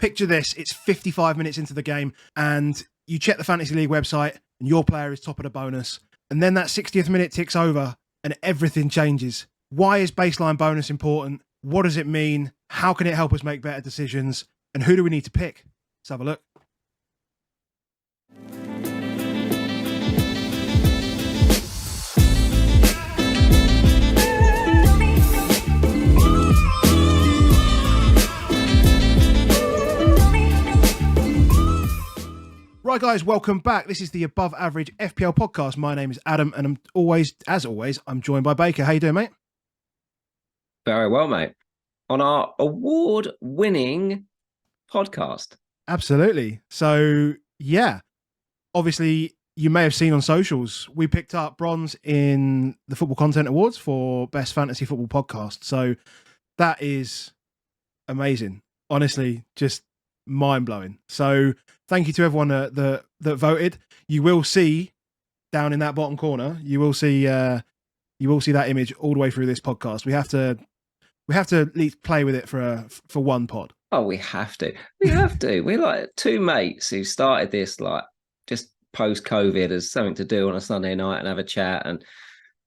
Picture this, it's 55 minutes into the game and you check the Fantasy League website and your player is top of the bonus. And then that 60th minute ticks over and everything changes. Why is baseline bonus important? What does it mean? How can it help us make better decisions? And who do we need to pick? Let's have a look. Right, guys, welcome back. This is the Above Average FPL podcast. My name is Adam, and as always, I'm joined by Baker. How you doing, mate? Very well, mate. On our award-winning podcast. Absolutely. So, yeah, obviously, you may have seen on socials, we picked up bronze in the Football Content Awards for Best Fantasy Football Podcast. So that is amazing. Honestly, just mind-blowing. So thank you to everyone that voted. You will see down in that bottom corner, you will see that image all the way through this podcast. We have to at least play with it for one pod. Oh, we have to. We're like two mates who started this like just post-COVID as something to do on a Sunday night and have a chat and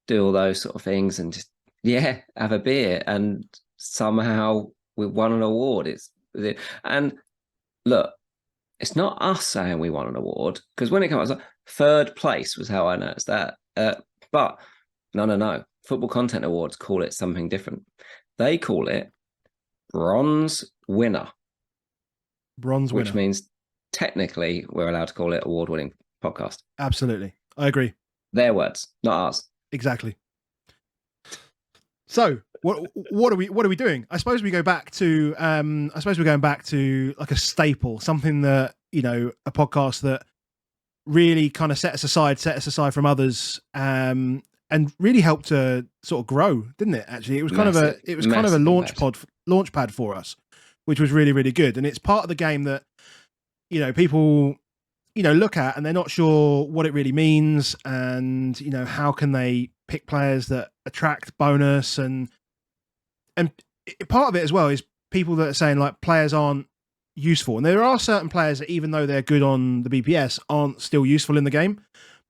do all those sort of things and just have a beer, and somehow we won an award. And look, it's not us saying we won an award, because when it comes like third place was how I noticed that. But no. Football Content Awards call it something different. They call it bronze winner. Bronze winner. Which means technically we're allowed to call it award-winning podcast. Absolutely. I agree. Their words, not ours. Exactly. So what are we doing? I suppose we go back to we're going back to like a staple, something that, a podcast that really kind of set us aside from others, and really helped to sort of grow, didn't it? Actually, it was kind of a launch pad for us, which was really, really good. And it's part of the game that, people, look at and they're not sure what it really means, and, how can they pick players that attract bonus, and part of it as well is people that are saying like players aren't useful. And there are certain players that, even though they're good on the BPS, aren't still useful in the game.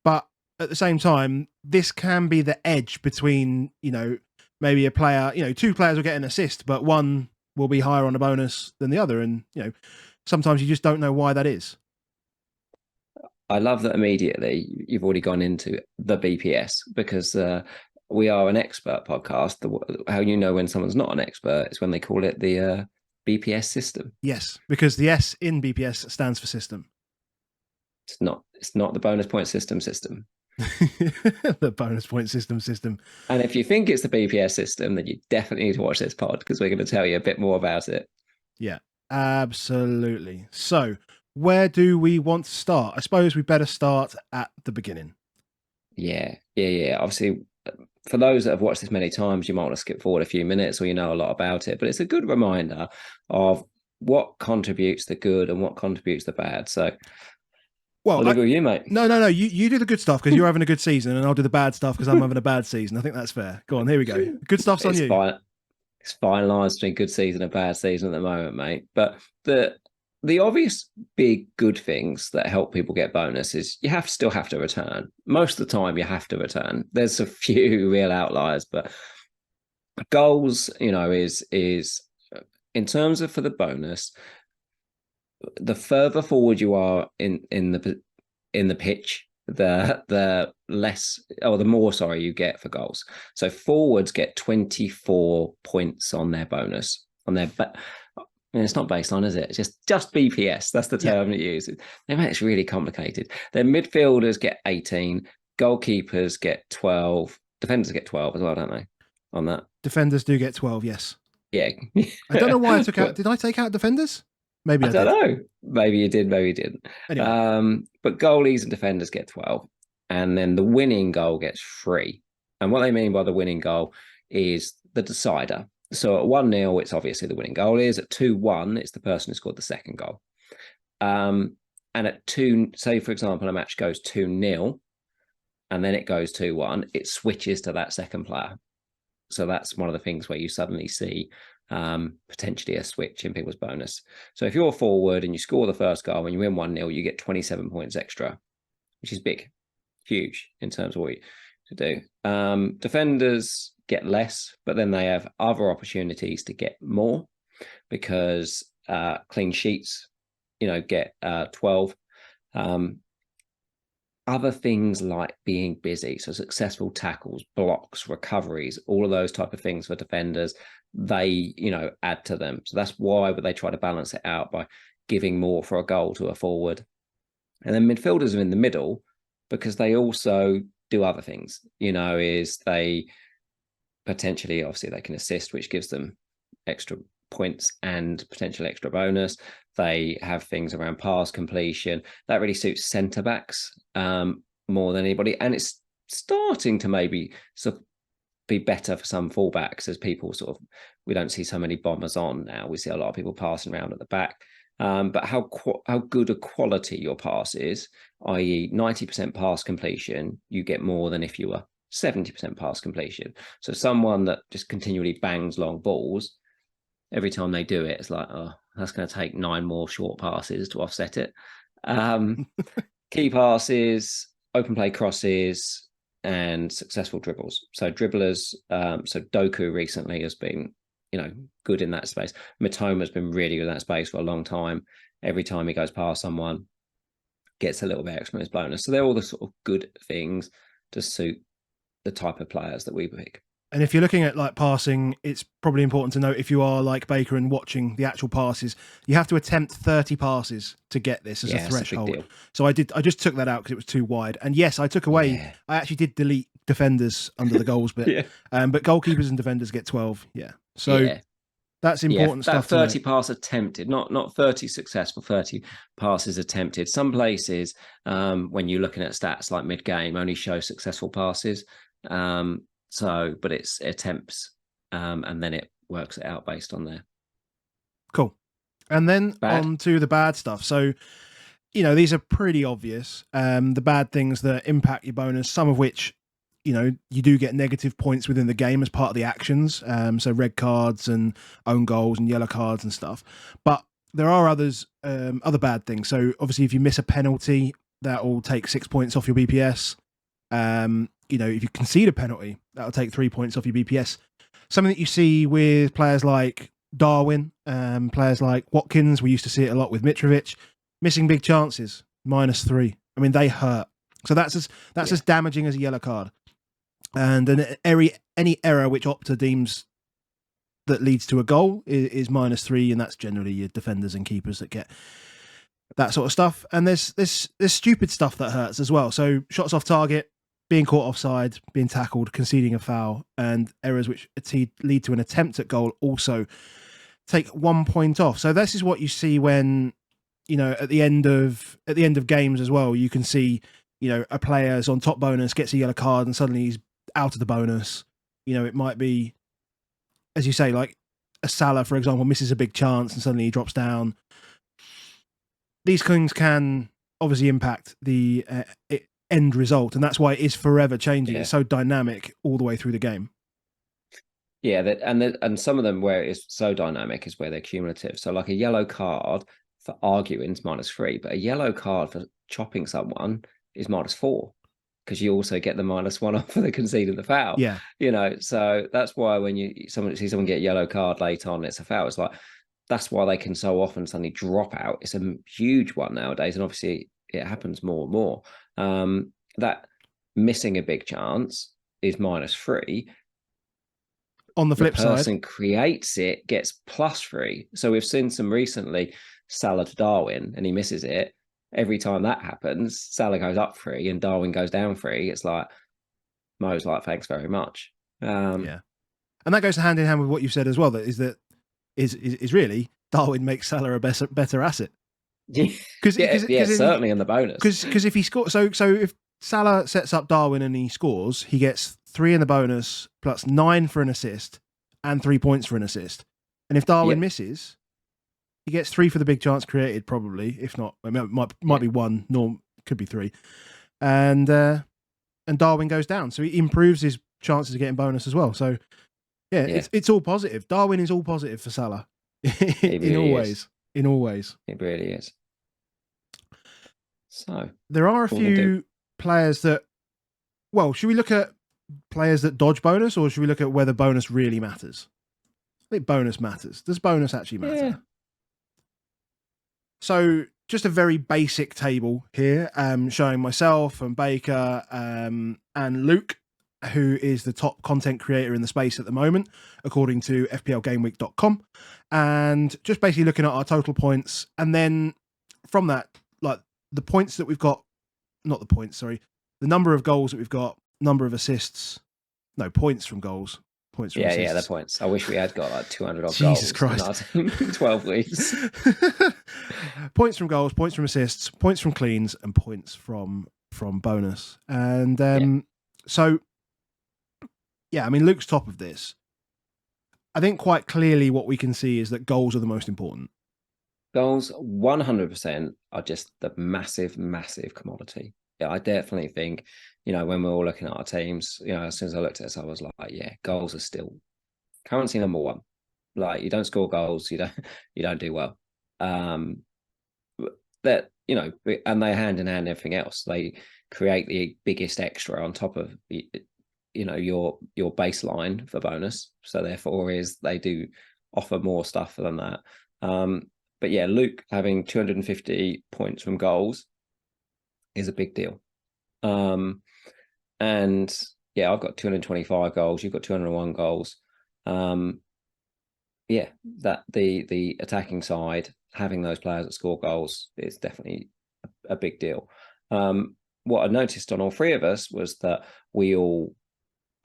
But at the same time, this can be the edge between, maybe a player, two players will get an assist, but one will be higher on a bonus than the other. And, sometimes you just don't know why that is. I love that immediately you've already gone into the BPS, because we are an expert podcast. How you know when someone's not an expert is when they call it the BPS system. Yes, because the S in BPS stands for system. It's not the bonus point system. The bonus point system. And if you think it's the BPS system, then you definitely need to watch this pod, because we're going to tell you a bit more about it. Yeah, absolutely. So where do we want to start? I suppose we better start at the beginning. Yeah. Obviously, for those that have watched this many times, you might want to skip forward a few minutes, or you know a lot about it, but it's a good reminder of what contributes the good and what contributes the bad. So I'll leave it with you, mate. No. You do the good stuff because you're having a good season, and I'll do the bad stuff because I'm having a bad season. I think that's fair. Go on, here we go. Good stuff's on you. It's fine lines between good season and bad season at the moment, mate. But the obvious big good things that help people get bonus is you still have to return. Most of the time you have to return. There's a few real outliers, but goals, is in terms of for the bonus, the further forward you are in the pitch, the more you get for goals. So forwards get 24 points on their bonus on their. It's not baseline, is it? It's just BPS. That's the term it uses. They make it really complicated. Their midfielders get 18, goalkeepers get 12, defenders get 12 as well, don't they? On that, defenders do get 12. Yes. Yeah. I don't know why I took out. Did I take out defenders? Maybe I don't know. Maybe you did. Maybe you didn't. Anyway. But goalies and defenders get 12, and then the winning goal gets 3. And what they mean by the winning goal is the decider. So at 1-0, it's obviously the winning goal is. At 2-1, it's the person who scored the second goal. And at 2, say, for example, a match goes 2-0, and then it goes 2-1, it switches to that second player. So that's one of the things where you suddenly see potentially a switch in people's bonus. So if you're forward and you score the first goal and you win 1-0, you get 27 points extra, which is big, huge in terms of what you to do. Defenders get less, but then they have other opportunities to get more because clean sheets, get 12. Other things like being busy, so successful tackles, blocks, recoveries, all of those type of things for defenders, they add to them. So that's why they try to balance it out by giving more for a goal to a forward. And then midfielders are in the middle because they also do other things, is they potentially, obviously they can assist, which gives them extra points and potential extra bonus. They have things around pass completion that really suits centre backs more than anybody, and it's starting to maybe sort of be better for some fullbacks as people we don't see so many bombers on now. We see a lot of people passing around at the back. But how good a quality your pass is, i.e. 90% pass completion, you get more than if you were 70% pass completion. So someone that just continually bangs long balls, every time they do it, it's like, oh, that's going to take 9 more short passes to offset it. Key passes, open play crosses, and successful dribbles. So dribblers, so Doku recently has been, good in that space. Mitoma's been really good in that space for a long time. Every time he goes past someone, gets a little bit extra in his bonus. So they're all the sort of good things to suit the type of players that we pick. And if you're looking at like passing, it's probably important to note, if you are like Baker and watching the actual passes, you have to attempt 30 passes to get this as a threshold. So I just took that out because it was too wide. And yes, I took away, I actually did delete defenders under the goals bit. But goalkeepers and defenders get 12. Yeah. So that's important stuff. That 30 pass attempted, not 30 successful, 30 passes attempted. Some places, when you're looking at stats like mid-game, only show successful passes. But it's attempts, and then it works it out based on there. Cool. And then on to the bad stuff. So, these are pretty obvious. The bad things that impact your bonus, some of which, you do get negative points within the game as part of the actions. So red cards and own goals and yellow cards and stuff. But there are others, other bad things. So obviously if you miss a penalty, that will take 6 points off your BPS. If you concede a penalty, that'll take 3 points off your BPS. Something that you see with players like Darwin, players like Watkins, we used to see it a lot with Mitrovic, missing big chances, -3. I mean, they hurt. So that's as damaging as a yellow card. And any error which Opta deems that leads to a goal is -3, and that's generally your defenders and keepers that get that sort of stuff. And there's stupid stuff that hurts as well. So shots off target, being caught offside, being tackled, conceding a foul, and errors which lead to an attempt at goal also take 1 point off. So this is what you see when, at the end of games as well, you can see, a player's on top bonus, gets a yellow card, and suddenly he's out of the bonus. It might be, as you say, like a Salah, for example, misses a big chance and suddenly he drops down. These things can obviously impact the end result, and that's why it is forever changing. It's so dynamic all the way through the game. Yeah, and some of them where it's so dynamic is where they're cumulative. So like a yellow card for arguing is -3, but a yellow card for chopping someone is -4 because you also get the -1 off for the conceding the foul. Yeah, so that's why when you see someone get a yellow card late on, it's a foul. It's like that's why they can so often suddenly drop out. It's a huge one nowadays, and obviously it happens more and more. That missing a big chance is -3. On the flip side, the person creates it gets +3. So we've seen some recently, Salah to Darwin, and he misses it. Every time that happens, Salah goes up 3 and Darwin goes down 3. It's like Mo's like, thanks very much. And that goes hand in hand with what you've said as well. That is really Darwin makes Salah a better asset. Because certainly in the bonus. Because if he scores, so if Salah sets up Darwin and he scores, he gets 3 in the bonus plus 9 for an assist and 3 points for an assist. And if Darwin misses, he gets 3 for the big chance created, probably. If not, it might be 1. Norm could be 3, and Darwin goes down, so he improves his chances of getting bonus as well. So Yeah, it's all positive. Darwin is all positive for Salah. Really all ways. In all ways. It really is. So there are a few players that. Well, should we look at players that dodge bonus, or should we look at whether bonus really matters? I think bonus matters. Does bonus actually matter? Yeah. So just a very basic table here, showing myself and Baker and Luke, who is the top content creator in the space at the moment, according to FPLGameweek.com, and just basically looking at our total points, and then from that, like the points that we've got, not the points, sorry, the number of goals that we've got, number of assists, no, points from goals. Points from assists. Yeah, the points. I wish we had got like 200 odd Jesus goals Christ. in 12 weeks. Points from goals, points from assists, points from cleans, and points from bonus. And so, yeah, I mean, Luke's top of this. I think quite clearly what we can see is that goals are the most important. Goals, 100%, are just the massive, massive commodity. Yeah, I definitely think, when we're all looking at our teams, as soon as I looked at this, I was like, yeah, goals are still currency number one. Like, you don't score goals, you don't do well. And they hand in hand everything else. They create the biggest extra on top of your baseline for bonus. So therefore they do offer more stuff than that. But yeah, Luke having 250 points from goals is a big deal. And yeah, I've got 225 goals. You've got 201 goals. Yeah, that the attacking side, having those players that score goals is definitely a big deal. What I noticed on all three of us was that we all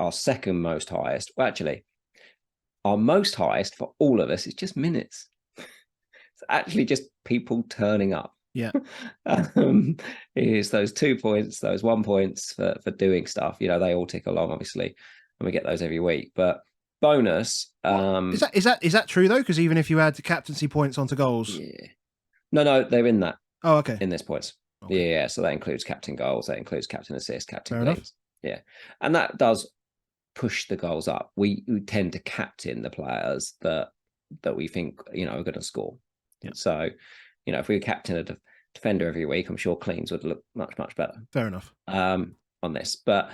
are second most highest. Well, actually, our most highest for all of us is just minutes. It's actually just people turning up. Yeah. Is those 2 points, those 1 points for doing stuff. They all tick along, obviously, and we get those every week. But bonus, is that true though? Because even if you add the captaincy points onto goals, yeah, no, they're in that. Oh, okay. In this points, okay. Yeah. So that includes captain goals, that includes captain assist, captain cleans. Yeah, and that does push the goals up. We tend to captain the players that we think are going to score. Yeah. So, if we captain a defender every week, I'm sure cleans would look much, much better. Fair enough. On this. But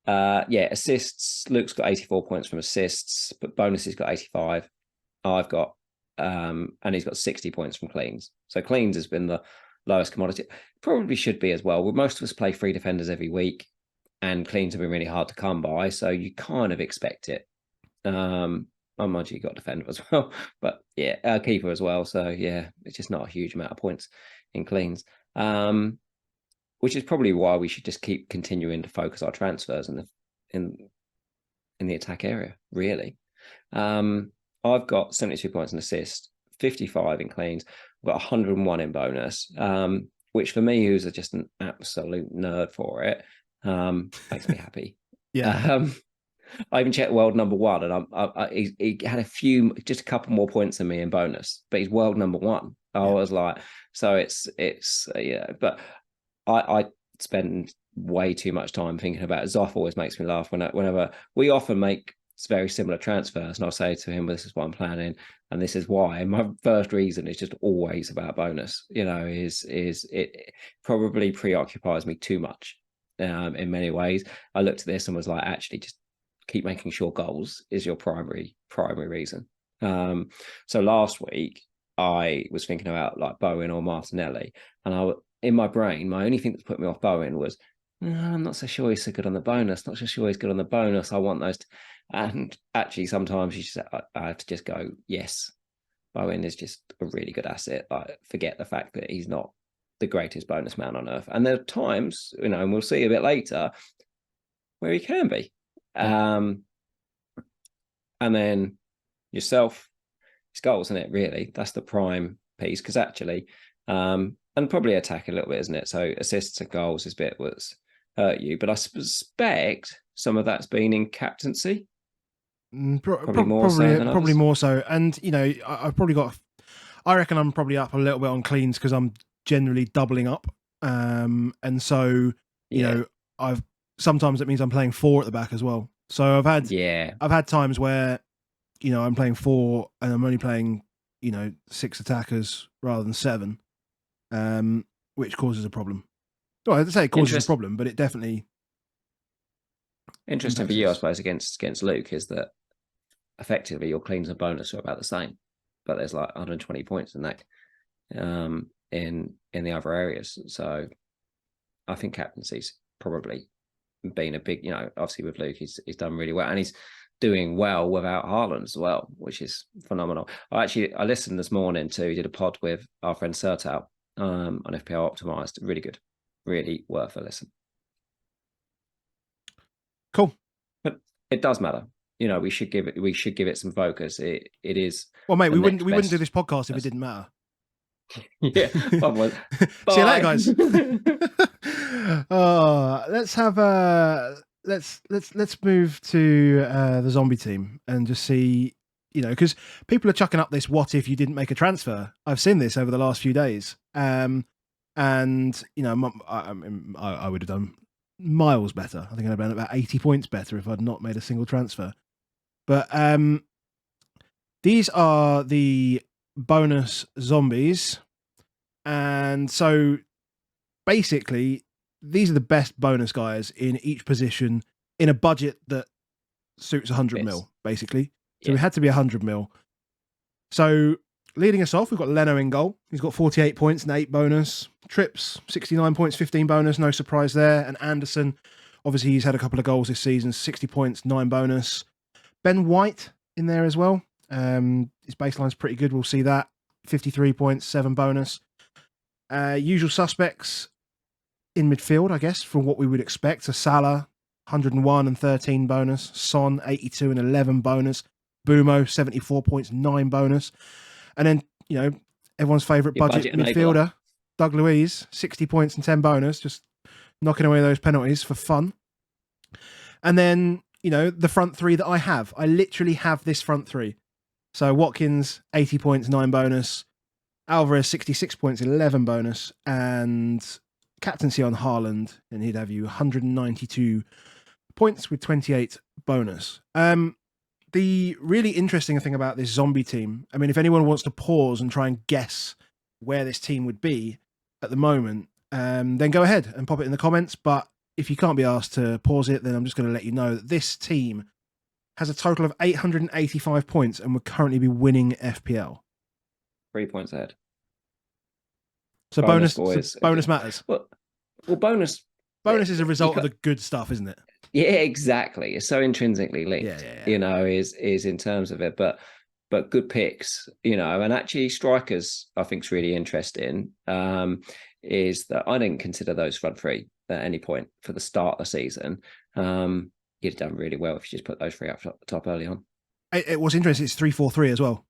yeah, assists, Luke's got 84 points from assists, but bonus he's got 85. I've got and he's got 60 points from cleans. So cleans has been the lowest commodity. Probably should be as well. Most of us play 3 defenders every week, and cleans have been really hard to come by, so you kind of expect it. Mind you got defender as well, but yeah, keeper as well. So yeah, it's just not a huge amount of points in cleans, which is probably why we should just keep continuing to focus our transfers in the attack area. Really, I've got 72 points in assist, 55 in cleans. I've got 101 in bonus, which for me, who's just an absolute nerd for it, makes me happy. Yeah. I even checked world number one, and he had just a couple more points than me in bonus, but he's world number one. I was like, so it's yeah. But I spend way too much time thinking about it. Zoff always makes me laugh whenever we often make very similar transfers, and I'll say to him, well, "This is what I'm planning, and this is why." And my first reason is just always about bonus. Is it probably preoccupies me too much in many ways. I looked at this and was like, actually, just keep making sure goals is your primary reason. So last week I was thinking about like Bowen or Martinelli, and in my brain, my only thing that put me off Bowen was, I'm not so sure he's so good on the bonus. Not so sure he's good on the bonus. I want those. And actually, sometimes I have to just go, yes, Bowen is just a really good asset. Like, forget the fact that he's not the greatest bonus man on earth. And there are times, and we'll see a bit later, where he can be. And then yourself, it's goals, isn't it? Really, that's the prime piece. Because actually, and probably attack a little bit, isn't it? So assists and goals is a bit what's hurt you. But I suspect some of that's been in captaincy. Probably more so. And I've probably got. I reckon I'm probably up a little bit on cleans because I'm generally doubling up. And so I've. Sometimes it means I'm playing 4 at the back as well. So I've had times where I'm playing 4 and I'm only playing 6 attackers rather than 7, which causes a problem. Well, I'd say it causes a problem, but it definitely interesting for you, I suppose, against Luke is that effectively your cleans and bonus are about the same, but there's like 120 points in that in the other areas. So I think captaincy's probably been a big, obviously with Luke, he's done really well, and he's doing well without Haaland as well, which is phenomenal. I listened this morning he did a pod with our friend Sertal on FPL Optimized. Really good, really worth a listen. Cool. But it does matter. We should give it some focus. It is. Well, mate, we wouldn't do this podcast if it didn't matter. Yeah. See you later, guys. Let's move to the zombie team and just see, because people are chucking up this "what if you didn't make a transfer." I've seen this over the last few days, and I would have done miles better. I think I'd have been about 80 points better if I'd not made a single transfer. But these are the bonus zombies, and so basically these are the best bonus guys in each position in a budget that suits 100 mil, basically. So we had to be 100 mil. So leading us off, we've got Leno in goal. He's got 48 points and 8 bonus. Trips, 69 points, 15 bonus. No surprise there. And Anderson, obviously he's had a couple of goals this season, 60 points, 9 bonus. Ben White in there as well. His baseline's pretty good. We'll see that. 53 points, 7 bonus. Usual suspects in midfield, I guess, from what we would expect. So Salah, 101 and 13 bonus. Son, 82 and 11 bonus. Bumo, 74 points, 9 bonus. And then, everyone's favourite budget midfielder, Doug Luiz, 60 points and 10 bonus, just knocking away those penalties for fun. And then, the front three that I have. I literally have this front three. So Watkins, 80 points, 9 bonus. Alvarez, 66 points, 11 bonus. And captaincy on Haaland, and he'd have you 192 points with 28 bonus. The really interesting thing about this zombie team, I mean, if anyone wants to pause and try and guess where this team would be at the moment, then go ahead and pop it in the comments. But if you can't be asked to pause it, then I'm just going to let you know that this team has a total of 885 points and would currently be winning FPL. 3 points ahead. So bonus matters. Well, bonus is a result of the good stuff, isn't it? Yeah, exactly. It's so intrinsically linked, is in terms of it. But good picks, and actually strikers, I think is really interesting. Is that I didn't consider those front three at any point for the start of the season. You'd have done really well if you just put those three up top early on. It was interesting. It's 3-4-3 as well.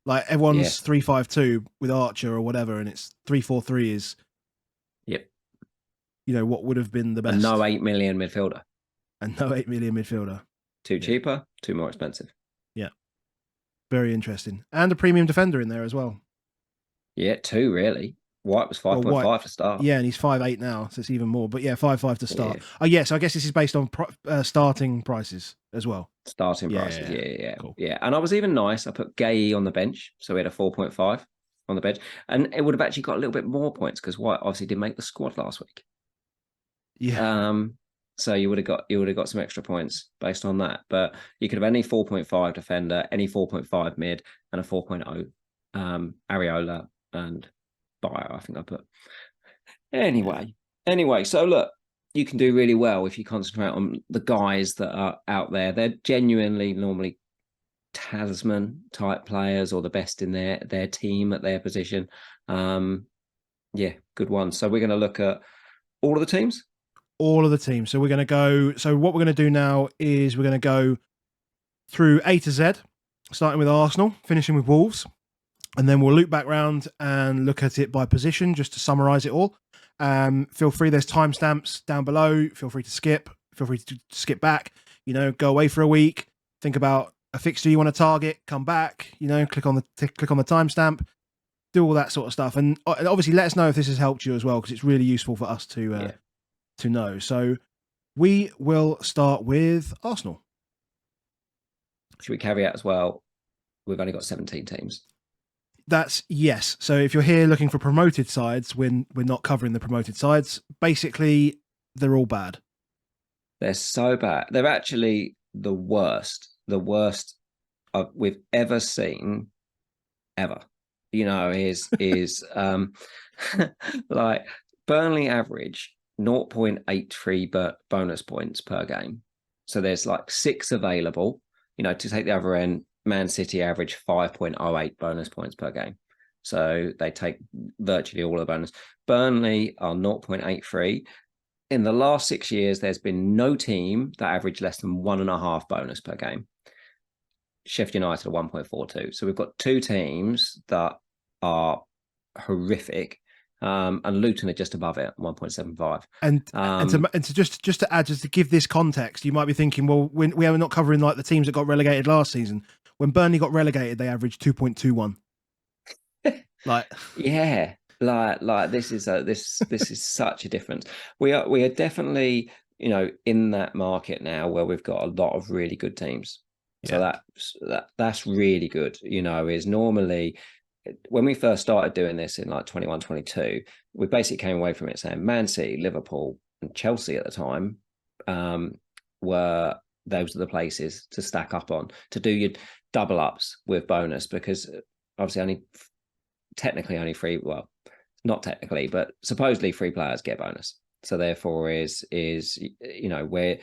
Like everyone's 3-5-2 with Archer or whatever, and it's 3-4-3 is. Yep. What would have been the best. And no 8 million midfielder. Two cheaper, 2 more expensive. Yeah. Very interesting. And a premium defender in there as well. Yeah, 2 really. White was 5.5 to start. Yeah, and he's 5.8 now, so it's even more. But yeah, 5.5 to start. Yeah. So I guess this is based on starting prices as well. Starting prices, yeah. Cool. Yeah, and I was even nice. I put Gay on the bench, so we had a 4.5 on the bench. And it would have actually got a little bit more points because White obviously didn't make the squad last week. Yeah. So you would have got some extra points based on that. But you could have any 4.5 defender, any 4.5 mid, and a 4.0 Areola and Bio, I think I put. Anyway, so look, you can do really well if you concentrate on the guys that are out there. They're genuinely normally talisman type players or the best in their team at their position. Good one. So we're going to look at all of the teams. So we're going to go. So what we're going to do now is we're going to go through A to Z, starting with Arsenal, finishing with Wolves, and then we'll loop back round and look at it by position just to summarise it all. Feel free. There's timestamps down below. Feel free to skip. Feel free to skip back. Go away for a week. Think about a fixture you want to target. Come back. Click on the timestamp. Do all that sort of stuff, and obviously let us know if this has helped you as well because it's really useful for us to know. So we will start with Arsenal. Should we caveat as well? we've only got 17 teams. That's yes. So if you're here looking for promoted sides, we're not covering the promoted sides. Basically, they're all bad. They're so bad. They're actually the worst we've ever seen, ever. Is like Burnley average 0.83 bonus points per game. So there's like 6 available. To take the other end, Man City average 5.08 bonus points per game. So they take virtually all of the bonus. Burnley are 0.83. In the last 6 years, there's been no team that averaged less than 1.5 bonus per game. Sheffield United are 1.42. So we've got 2 teams that are horrific. And Luton are just above it, 1.75. And to just to add, just to give this context, you might be thinking, well, we are not covering like the teams that got relegated last season. When Burnley got relegated, they averaged 2.21. Like, yeah, like this is such a difference. We are definitely in that market now where we've got a lot of really good teams. Yeah. So that's really good. Is normally, when we first started doing this in like 21, 22, we basically came away from it saying Man City, Liverpool, and Chelsea at the time were those are the places to stack up on, to do your double ups with bonus, because obviously technically only 3, well, not technically, but supposedly 3 players get bonus. So therefore is where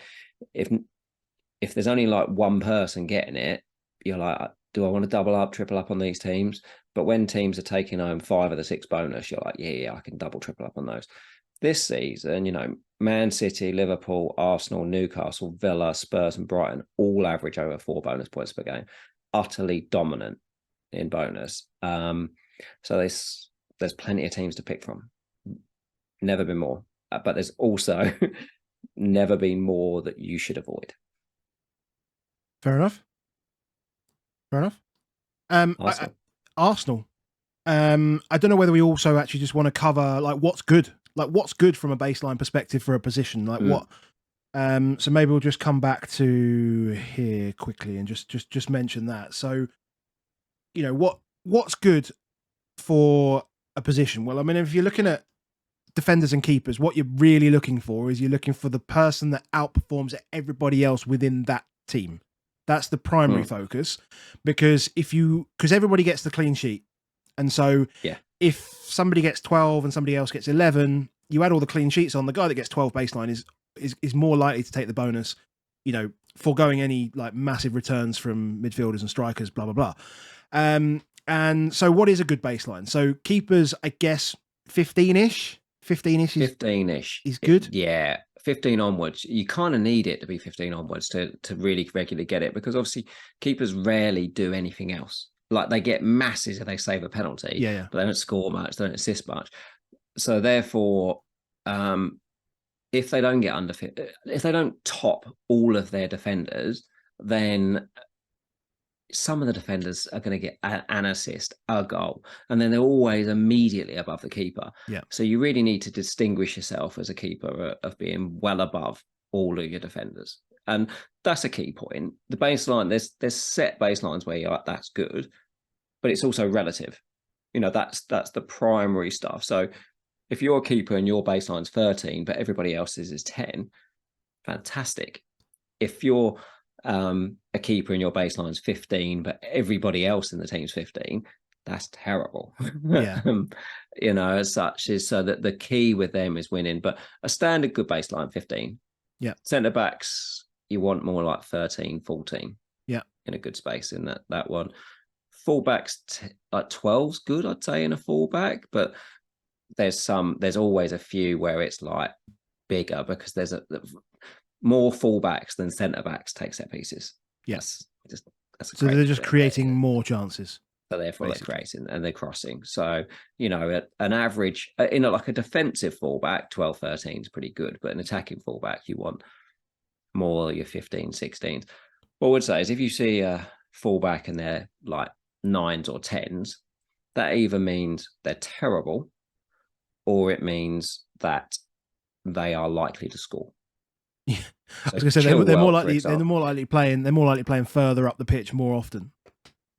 if there's only like one person getting it, you're like, do I want to double up, triple up on these teams? But when teams are taking home 5 of the 6 bonus, you're like, yeah, I can double, triple up on those. This season, Man City, Liverpool, Arsenal, Newcastle, Villa, Spurs, and Brighton all average over 4 bonus points per game. Utterly dominant in bonus. So there's plenty of teams to pick from. Never been more. But there's also never been more that you should avoid. Fair enough. Arsenal. I don't know whether we also actually just want to cover like what's good from a baseline perspective for a position, like what. So maybe we'll just come back to here quickly and just mention that. So, what's good for a position? Well, I mean, if you're looking at defenders and keepers, what you're really looking for is you're looking for the person that outperforms everybody else within that team. That's the primary focus, because everybody gets the clean sheet. And so if somebody gets 12 and somebody else gets 11, you add all the clean sheets on, the guy that gets 12 baseline is more likely to take the bonus, foregoing any like massive returns from midfielders and strikers, blah, blah, blah. And so what is a good baseline? So keepers, I guess 15-ish. 15-ish is good. Yeah. 15 onwards, you kind of need it to be 15 onwards to really regularly get it, because obviously keepers rarely do anything else. Like they get masses if they save a penalty, but they don't score much, they don't assist much. So therefore, if they don't get if they don't top all of their defenders, then some of the defenders are going to get an assist, a goal, and then they're always immediately above the keeper. Yeah. So you really need to distinguish yourself as a keeper of being well above all of your defenders. And that's a key point. The baseline, there's set baselines where you're like, that's good, but it's also relative. That's the primary stuff. So if you're a keeper and your baseline's 13, but everybody else's is 10, fantastic. If you're a keeper and your baseline's 15, but everybody else in the team's 15, that's terrible. Yeah. As such is so that the key with them is winning. But a standard good baseline, 15. Yeah. Centre backs, you want more like 13, 14. Yeah. In a good space in that one. Fullbacks, like 12's good, I'd say, in a fullback, but there's always a few where it's like bigger, because there's more fullbacks than centre backs take set pieces. Yes. So they're just creating more chances. So therefore basically they're creating and they're crossing. So, an average, like a defensive fullback, 12, 13 is pretty good, but an attacking fullback, you want more your 15, 16s. What I would say is if you see a fullback and they're like 9s or 10s, that either means they're terrible or it means that they are likely to score. Yeah, I was going to say they're more likely playing further up the pitch more often.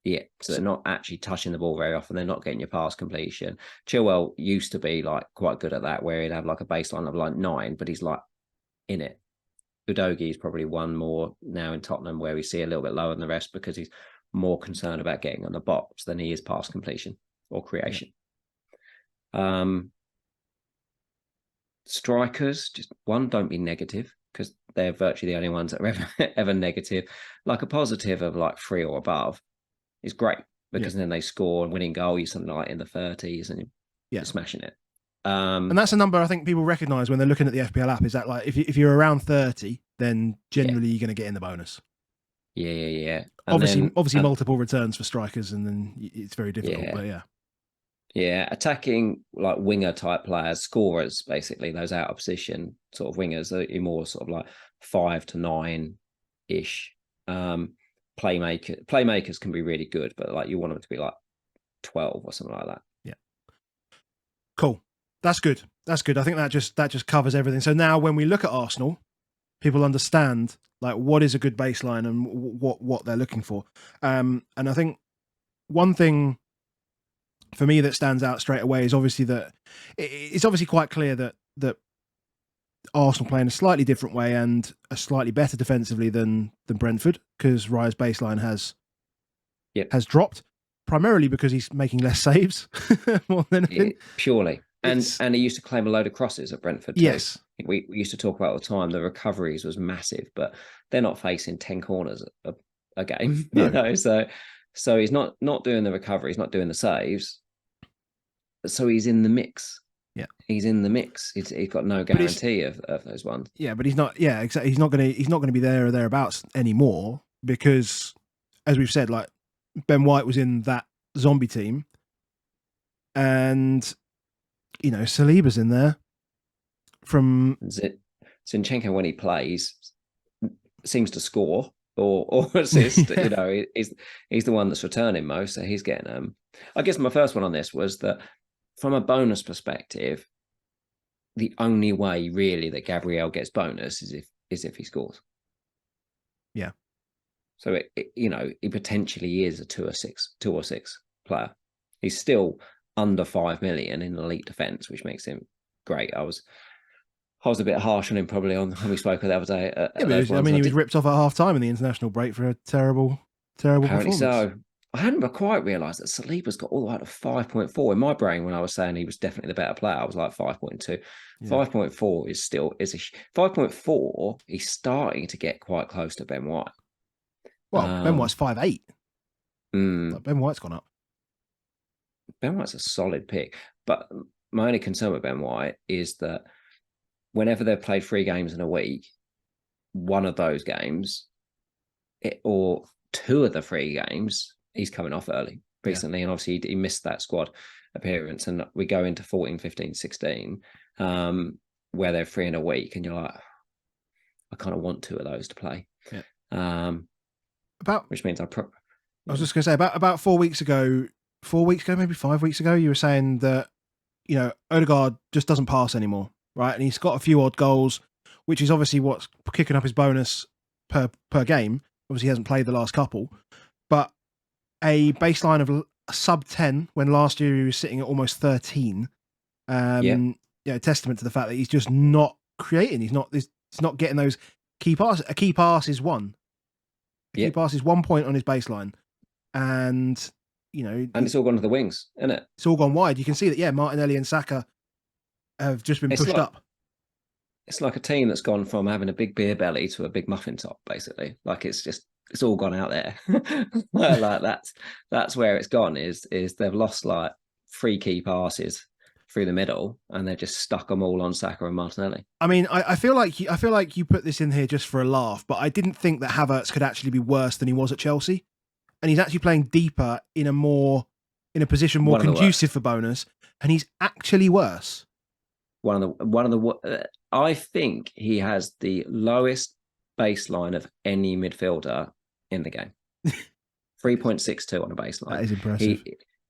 Yeah, so they're not actually touching the ball very often. They're not getting your pass completion. Chilwell used to be like quite good at that, where he'd have like a baseline of like 9, but he's like in it. Udogie is probably one more now in Tottenham, where we see a little bit lower than the rest because he's more concerned about getting on the box than he is pass completion or creation. Strikers, just one, don't be negative, because they're virtually the only ones that are ever negative. Like a positive of like 3 or above is great, because then they score and winning goal, you're something like in the 30s and you're smashing it. And that's a number I think people recognise when they're looking at the FPL app, is that like if you're around 30, then generally you're going to get in the bonus. Yeah. And obviously multiple returns for strikers, and then it's very difficult, but Yeah, attacking like winger type players, scorers, basically, those out of position sort of wingers, are more sort of like 5 to 9-ish. Playmakers can be really good, but like you want them to be like 12 or something like that. Yeah. Cool. That's good. I think that just covers everything. So now when we look at Arsenal, people understand like what is a good baseline and what they're looking for. And I think one thing for me that stands out straight away is obviously that it's obviously quite clear that Arsenal play in a slightly different way and are slightly better defensively than Brentford, because Raya's baseline has dropped, primarily because he's making less saves more than anything. Purely. And he used to claim a load of crosses at Brentford too. Yes. We used to talk about all the time, the recoveries was massive, but they're not facing 10 corners a game. No. You know, so he's not doing the recovery, he's not doing the saves. So he's in the mix. Yeah, he's in the mix. He's got no guarantee of those ones. Yeah, but he's not. Yeah, exactly. He's not going to be there or thereabouts anymore, because, as we've said, like Ben White was in that zombie team, and Saliba's in there. From Zinchenko, when he plays, seems to score or assist. He's the one that's returning most, so he's getting I guess my first one on this was that, from a bonus perspective, the only way really that Gabriel gets bonus is if he scores. Yeah. So he potentially is a 2 or 6 player. He's still under 5 million in elite defense, which makes him great. I was a bit harsh on him probably when we spoke the other day. He was ripped off at half time in the international break for a terrible Apparently performance. So. I hadn't quite realised that Saliba's got all the way to 5.4. In my brain, when I was saying he was definitely the better player, I was like 5.2. Yeah. 5.4 is 5.4. He's starting to get quite close to Ben White. Well, Ben White's 5'8". Like Ben White's gone up. Ben White's a solid pick, but my only concern with Ben White is that whenever they've played 3 games in a week, one of those games, or 2 of the 3 games, he's coming off early recently, and obviously he missed that squad appearance, and we go into 14, 15, 16, where they're 3 in a week, and you're like, I kind of want 2 of those to play. Which means I was just going to say, about 4 weeks ago, maybe 5 weeks ago, you were saying that Odegaard just doesn't pass anymore, right? And he's got a few odd goals, which is obviously what's kicking up his bonus per game. Obviously, he hasn't played the last couple, but a baseline of sub 10 when last year he was sitting at almost 13. Testament to the fact that he's just not creating. He's not getting those key passes. A key pass is 1. Key pass is 1 point on his baseline, and it's all gone to the wings, isn't it? It's all gone wide. You can see that. Martinelli and Saka have just been pushed up. It's like a team that's gone from having a big beer belly to a big muffin top, basically. Like it's all gone out there. Like that's where it's gone. Is they've lost like 3 key passes through the middle, and they've just stuck them all on Saka and Martinelli. I mean, I feel like you put this in here just for a laugh, but I didn't think that Havertz could actually be worse than he was at Chelsea, and he's actually playing deeper in a position more conducive for bonus, and he's actually worse. I think he has the lowest baseline of any midfielder in the game. 3.62 on a baseline. That is impressive.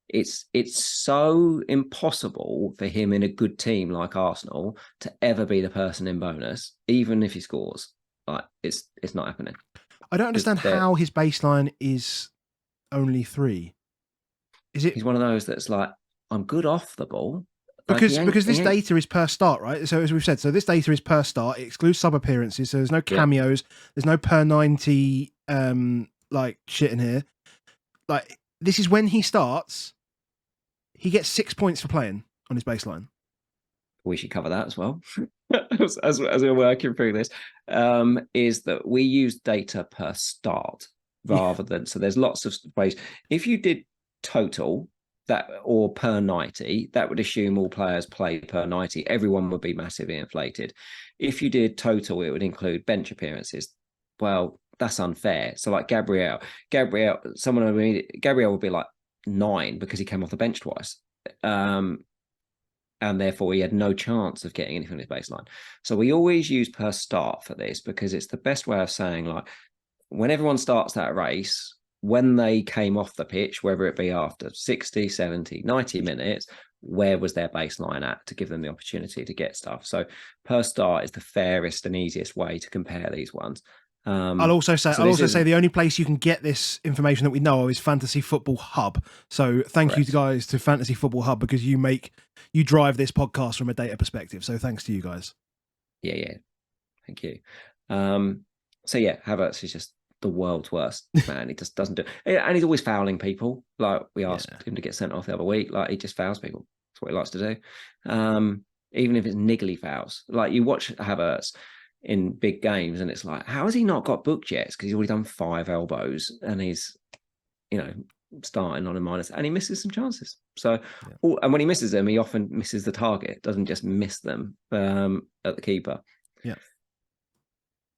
It's so impossible for him in a good team like Arsenal to ever be the person in bonus, even if he scores. Like it's not happening. I don't understand how his baseline is only 3. Is it He's one of those that's like, I'm good off the ball. Like because this data is per start, right? So as we've said, so this data is per start. It excludes sub appearances, so there's no cameos, there's no per 90 like shit in here. Like this is when he starts. He gets 6 points for playing on his baseline. We should cover that as well. as we're working through this, is that we use data per start rather than, so there's lots of ways. If you did total that or per 90, that would assume all players play per 90. Everyone would be massively inflated. If you did total, it would include bench appearances. Well, that's unfair. So like Gabriel would be like 9 because he came off the bench twice. And therefore he had no chance of getting anything on his baseline. So we always use per start for this because it's the best way of saying, like, when everyone starts that race, when they came off the pitch, whether it be after 60, 70, 90 minutes, where was their baseline at to give them the opportunity to get stuff? So per start is the fairest and easiest way to compare these ones. I'll also say the only place you can get this information that we know of is Fantasy Football Hub. So thank you guys to Fantasy Football Hub because you drive this podcast from a data perspective. So thanks to you guys. Yeah. Thank you. So yeah, Havertz is just the world's worst man. He just doesn't do it. And he's always fouling people. Like we asked him to get sent off the other week. Like he just fouls people. That's what he likes to do. Even if it's niggly fouls. Like you watch Havertz in big games and it's like, how has he not got booked yet? It's because he's already done 5 elbows and he's, starting on a minus and he misses some chances. So, and when he misses them, he often misses the target, doesn't just miss them at the keeper. Yeah.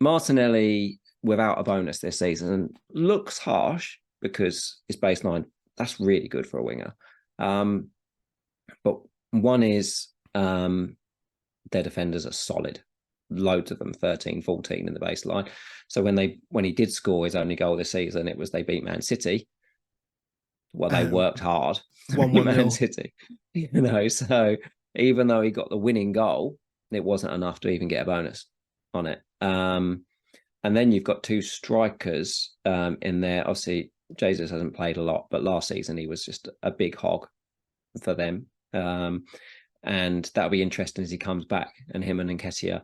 Martinelli without a bonus this season looks harsh because his baseline, that's really good for a winger. But one is their defenders are solid. Loads of them, 13, 14 in the baseline. So when he did score his only goal this season, it was they beat Man City. Well, they worked hard to beat Man City. So even though he got the winning goal, it wasn't enough to even get a bonus on it. And then you've got 2 strikers in there. Obviously, Jesus hasn't played a lot, but last season he was just a big hog for them. And that'll be interesting as he comes back, and him and Nketiah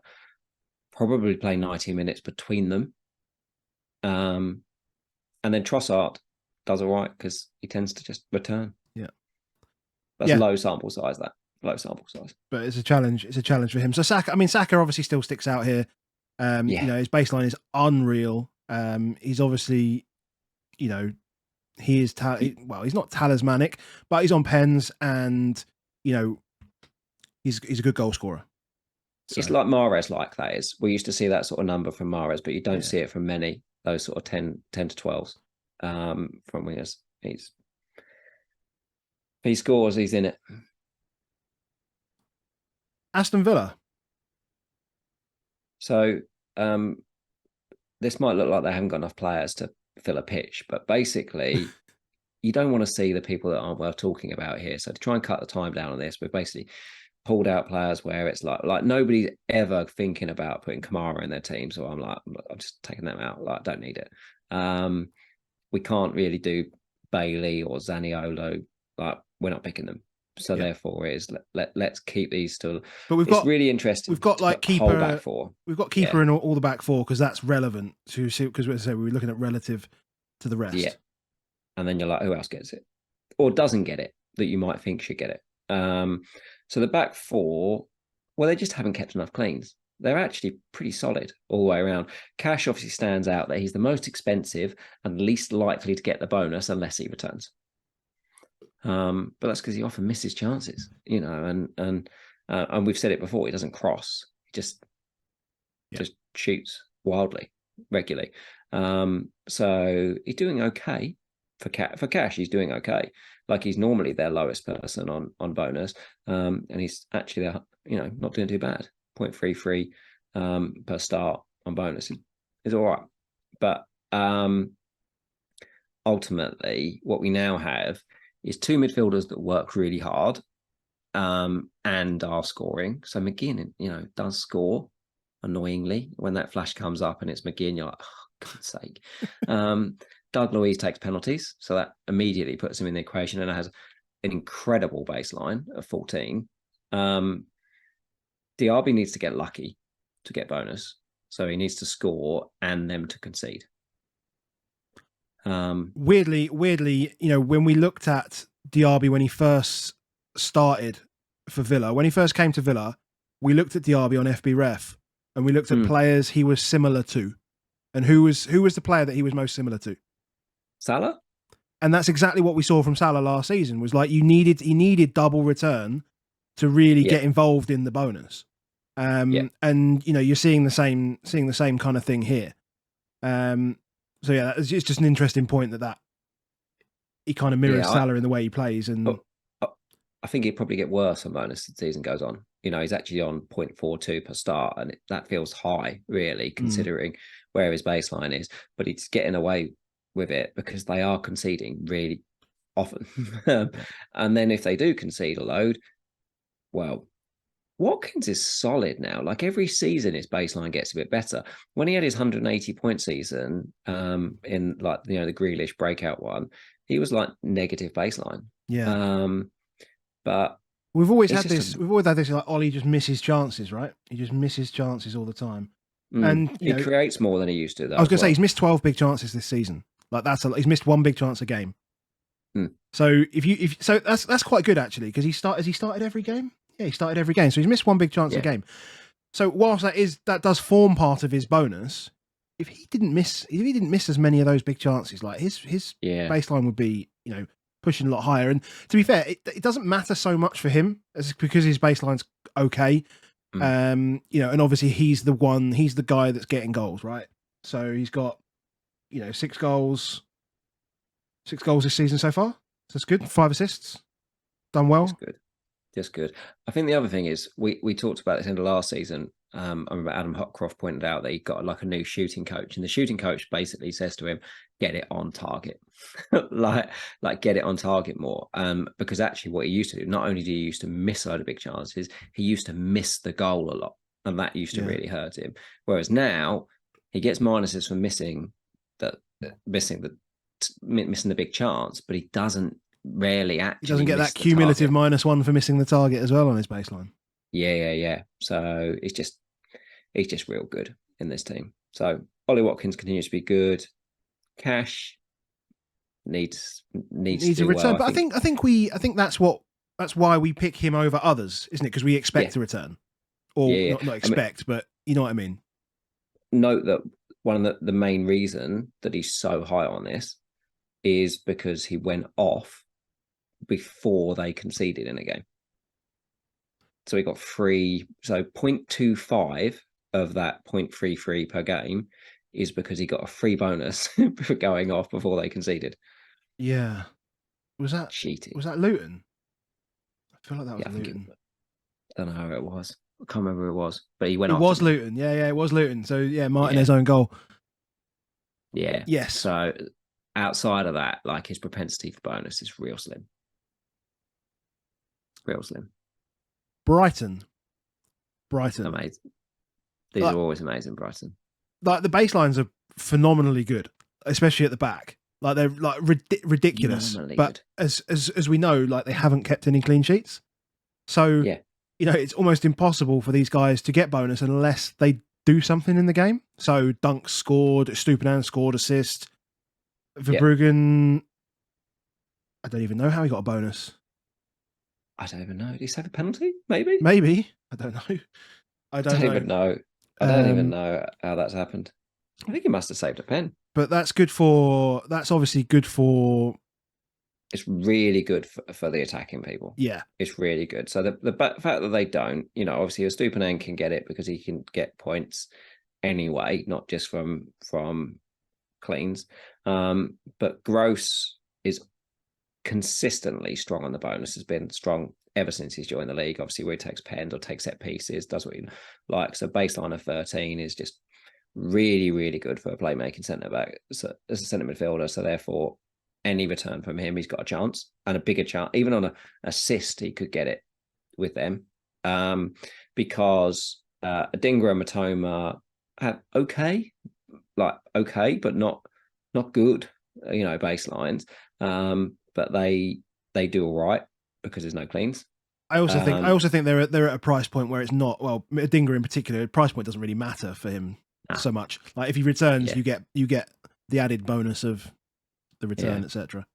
probably play 90 minutes between them. And then Trossard does all right because he tends to just return. Yeah. That's low sample size, low sample size. But it's a challenge. It's a challenge for him. So Saka obviously still sticks out here. His baseline is unreal. He's obviously, he is, he's not talismanic, but he's on pens and, he's a good goal scorer. So. It's like Mahrez, like that is. We used to see that sort of number from Mahrez, but you don't see it from many, those sort of 10 to 12s from wingers. If he scores, he's in it. Aston Villa. So this might look like they haven't got enough players to fill a pitch, but basically you don't want to see the people that aren't worth talking about here. So to try and cut the time down on this, we've basically pulled out players where it's like nobody's ever thinking about putting Kamara in their team. So I'm just taking them out. Like, don't need it. We can't really do Bailey or Zaniolo. Like, we're not picking them. So therefore, it is let's keep these still. But it's really interesting. We've got like keeper back 4. We've got keeper in all the back 4 because that's relevant to see, because we're looking at relative to the rest. Yeah, and then you're like, who else gets it or doesn't get it that you might think should get it? So the back 4, well, they just haven't kept enough cleans. They're actually pretty solid all the way around. Cash obviously stands out that he's the most expensive and least likely to get the bonus unless he returns. But that's because he often misses chances, and we've said it before. He doesn't cross; he just shoots wildly, regularly. So he's doing okay for cash. He's doing okay. Like, he's normally their lowest person on bonus, and he's actually not doing too bad. 0.33 per start on bonus is all right. But ultimately, what we now have is 2 midfielders that work really hard and are scoring. So McGinn, does score annoyingly when that flash comes up and it's McGinn. You're like, oh, God's sake. Doug Luiz takes penalties, so that immediately puts him in the equation and has an incredible baseline of 14. Diaby needs to get lucky to get bonus, so he needs to score and them to concede. Weirdly, when we looked at Diaby when he first started for Villa, when he first came to Villa, we looked at Diaby on FB Ref, and we looked at players he was similar to, and who was the player that he was most similar to? Salah. And that's exactly what we saw from Salah last season. Was like he needed double return to really get involved in the bonus. And you're seeing the same kind of thing here. So yeah, it's just an interesting point that he kind of mirrors Salah in the way he plays. And I think he'd probably get worse on bonus as the season goes on. He's actually on 0.42 per start, and that feels high, really, considering where his baseline is. But he's getting away with it because they are conceding really often. And then if they do concede a load, well, Watkins is solid now. Like every season, his baseline gets a bit better. When he had his 180 point season, in like the Grealish breakout one, he was like negative baseline. Yeah. But we've always had this. We've always had this. Like Ollie just misses chances, right? He just misses chances all the time, and he creates more than he used to. Though, I was going to say he's missed 12 big chances this season. Like he's missed one big chance a game. So that's quite good actually, because he started every game. Yeah, he started every game, so he's missed one big chance a game. So whilst that does form part of his bonus, if he didn't miss as many of those big chances, like his baseline would be pushing a lot higher. And to be fair, it doesn't matter so much for him because his baseline's okay. And obviously he's the guy that's getting goals, right? So he's got 6 goals this season so far. So that's good. 5 assists, done well. That's good. Just good. I think the other thing is we talked about this in the last season. I remember Adam Hopcroft pointed out that he got like a new shooting coach, and the shooting coach basically says to him, "Get it on target, like get it on target more." Because actually, what he used to do, not only did he used to miss a load of big chances, he used to miss the goal a lot, and that used to really hurt him. Whereas now he gets minuses for missing the big chance, but he doesn't. Rarely actually. He doesn't get that cumulative -1 for missing the target as well on his baseline. Yeah. So it's just real good in this team. So Ollie Watkins continues to be good. Cash needs a return, but I think that's why we pick him over others, isn't it? Because we expect a return, or not expect, but you know what I mean. Note that one of the main reason that he's so high on this is because he went off before they conceded in a game. So he got 0.25 of that 0.33 per game is because he got a free bonus for going off before they conceded. Yeah. Was that cheating? Was that Luton? I feel like that was Luton. I don't know how it was. I can't remember who it was, but he went off. It was Luton. Yeah, it was Luton. So Martinez's own goal. Yeah. Yes. So outside of that, like his propensity for bonus is real slim. Real slim. Brighton. Amazing. These are always amazing, Brighton. Like the baselines are phenomenally good, especially at the back. Like they're like ridiculous. But as we know, like they haven't kept any clean sheets. So it's almost impossible for these guys to get bonus unless they do something in the game. So Dunk scored, Stupinan scored, assist. Verbruggen, I don't even know how he got a bonus. I don't even know. Did he save a penalty? Maybe. I don't know. I don't even know. I don't even know how that's happened. I think he must have saved a pen. But that's obviously good for. It's really good for the attacking people. Yeah. It's really good. So the fact that they don't, obviously Stupinan can get it because he can get points anyway, not just from cleans. But Gross is consistently strong on the bonus, has been strong ever since he's joined the league. Obviously, where he takes pens or takes set pieces, does what he likes. So baseline of 13 is just really, really good for a playmaking centre back, so, as a centre midfielder. So therefore, any return from him, he's got a chance, and a bigger chance. Even on an assist, he could get it with them, because Adingra and Matoma have okay, but not good. baselines. But they do all right because there's no cleans. I also think they're at a price point where it's not, well, Dinger in particular, price point doesn't really matter for him so much. Like if he returns, you get the added bonus of the return, etc.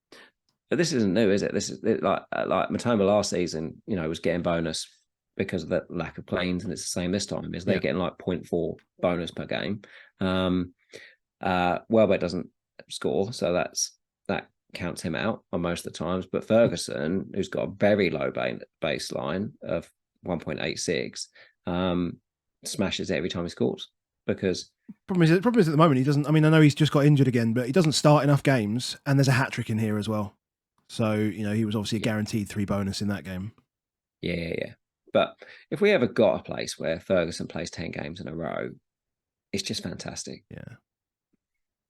But this isn't new, is it? This is like Matoma last season, was getting bonus because of the lack of cleans, and it's the same this time. Is they're getting like 0.4 bonus per game. Welbeck doesn't score, so that counts him out on most of the times. But Ferguson, who's got a very low baseline of 1.86, smashes it every time he scores. Because problem is at the moment he doesn't. I mean, I know he's just got injured again, but he doesn't start enough games, and there's a hat trick in here as well. So he was obviously a guaranteed 3 bonus in that game. Yeah. But if we ever got a place where Ferguson plays 10 games in a row, it's just fantastic. Yeah.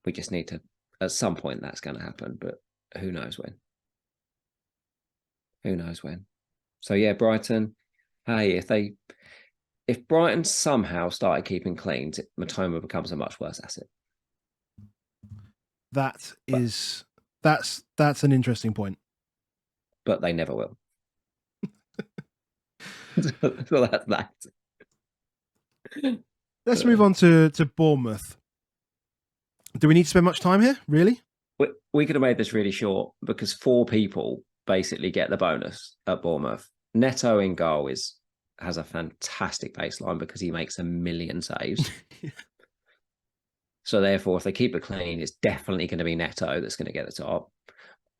We just need to, at some point, that's going to happen, but who knows when? So yeah, Brighton. Hey, if Brighton somehow started keeping clean, Matoma becomes a much worse asset. That's an interesting point. But they never will. So that's that. Let's move on to Bournemouth. Do we need to spend much time here, really? We could have made this really short because 4 people basically get the bonus at Bournemouth. Neto in goal has a fantastic baseline because he makes 1 million saves. So therefore, if they keep it clean, it's definitely going to be Neto that's going to get the top.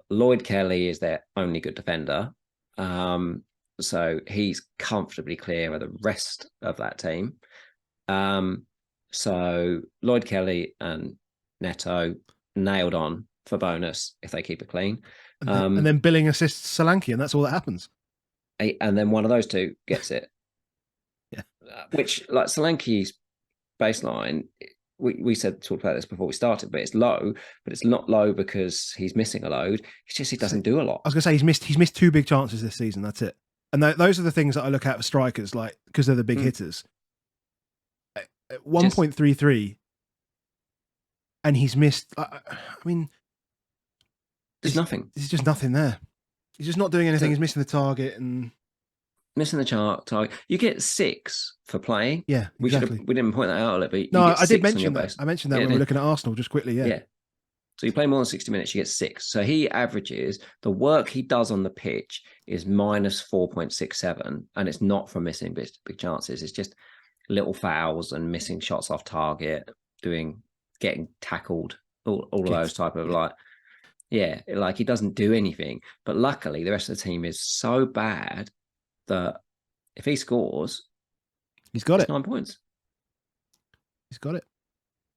Lloyd Kelly is their only good defender. So he's comfortably clear of the rest of that team. So Lloyd Kelly and Neto nailed on for bonus if they keep it clean. And then Billing assists Solanke, and that's all that happens. And then one of those two gets it. Yeah. Which, like Solanke's baseline, we talked about this before we started, but it's low, but it's not low because he's missing a load. It's just he doesn't do a lot. I was going to say he's missed 2 big chances this season. That's it. And those are the things that I look at for strikers, like because they're the big hitters. At 1.33, and he's missed. I mean, there's nothing. There's just nothing there. He's just not doing anything. He's missing the target and missing the target. You get 6 for playing. Yeah, exactly. We didn't point that out a little bit. No, I did mention that. I mentioned that when we were looking at Arsenal just quickly. Yeah. So you play more than 60 minutes, you get 6. So he averages, the work he does on the pitch is minus 4.67, and it's not from missing big chances. It's just little fouls and missing shots off target, getting tackled, all of those type of like he doesn't do anything. But luckily, the rest of the team is so bad that if he scores, he's got it. 9 points. He's got it.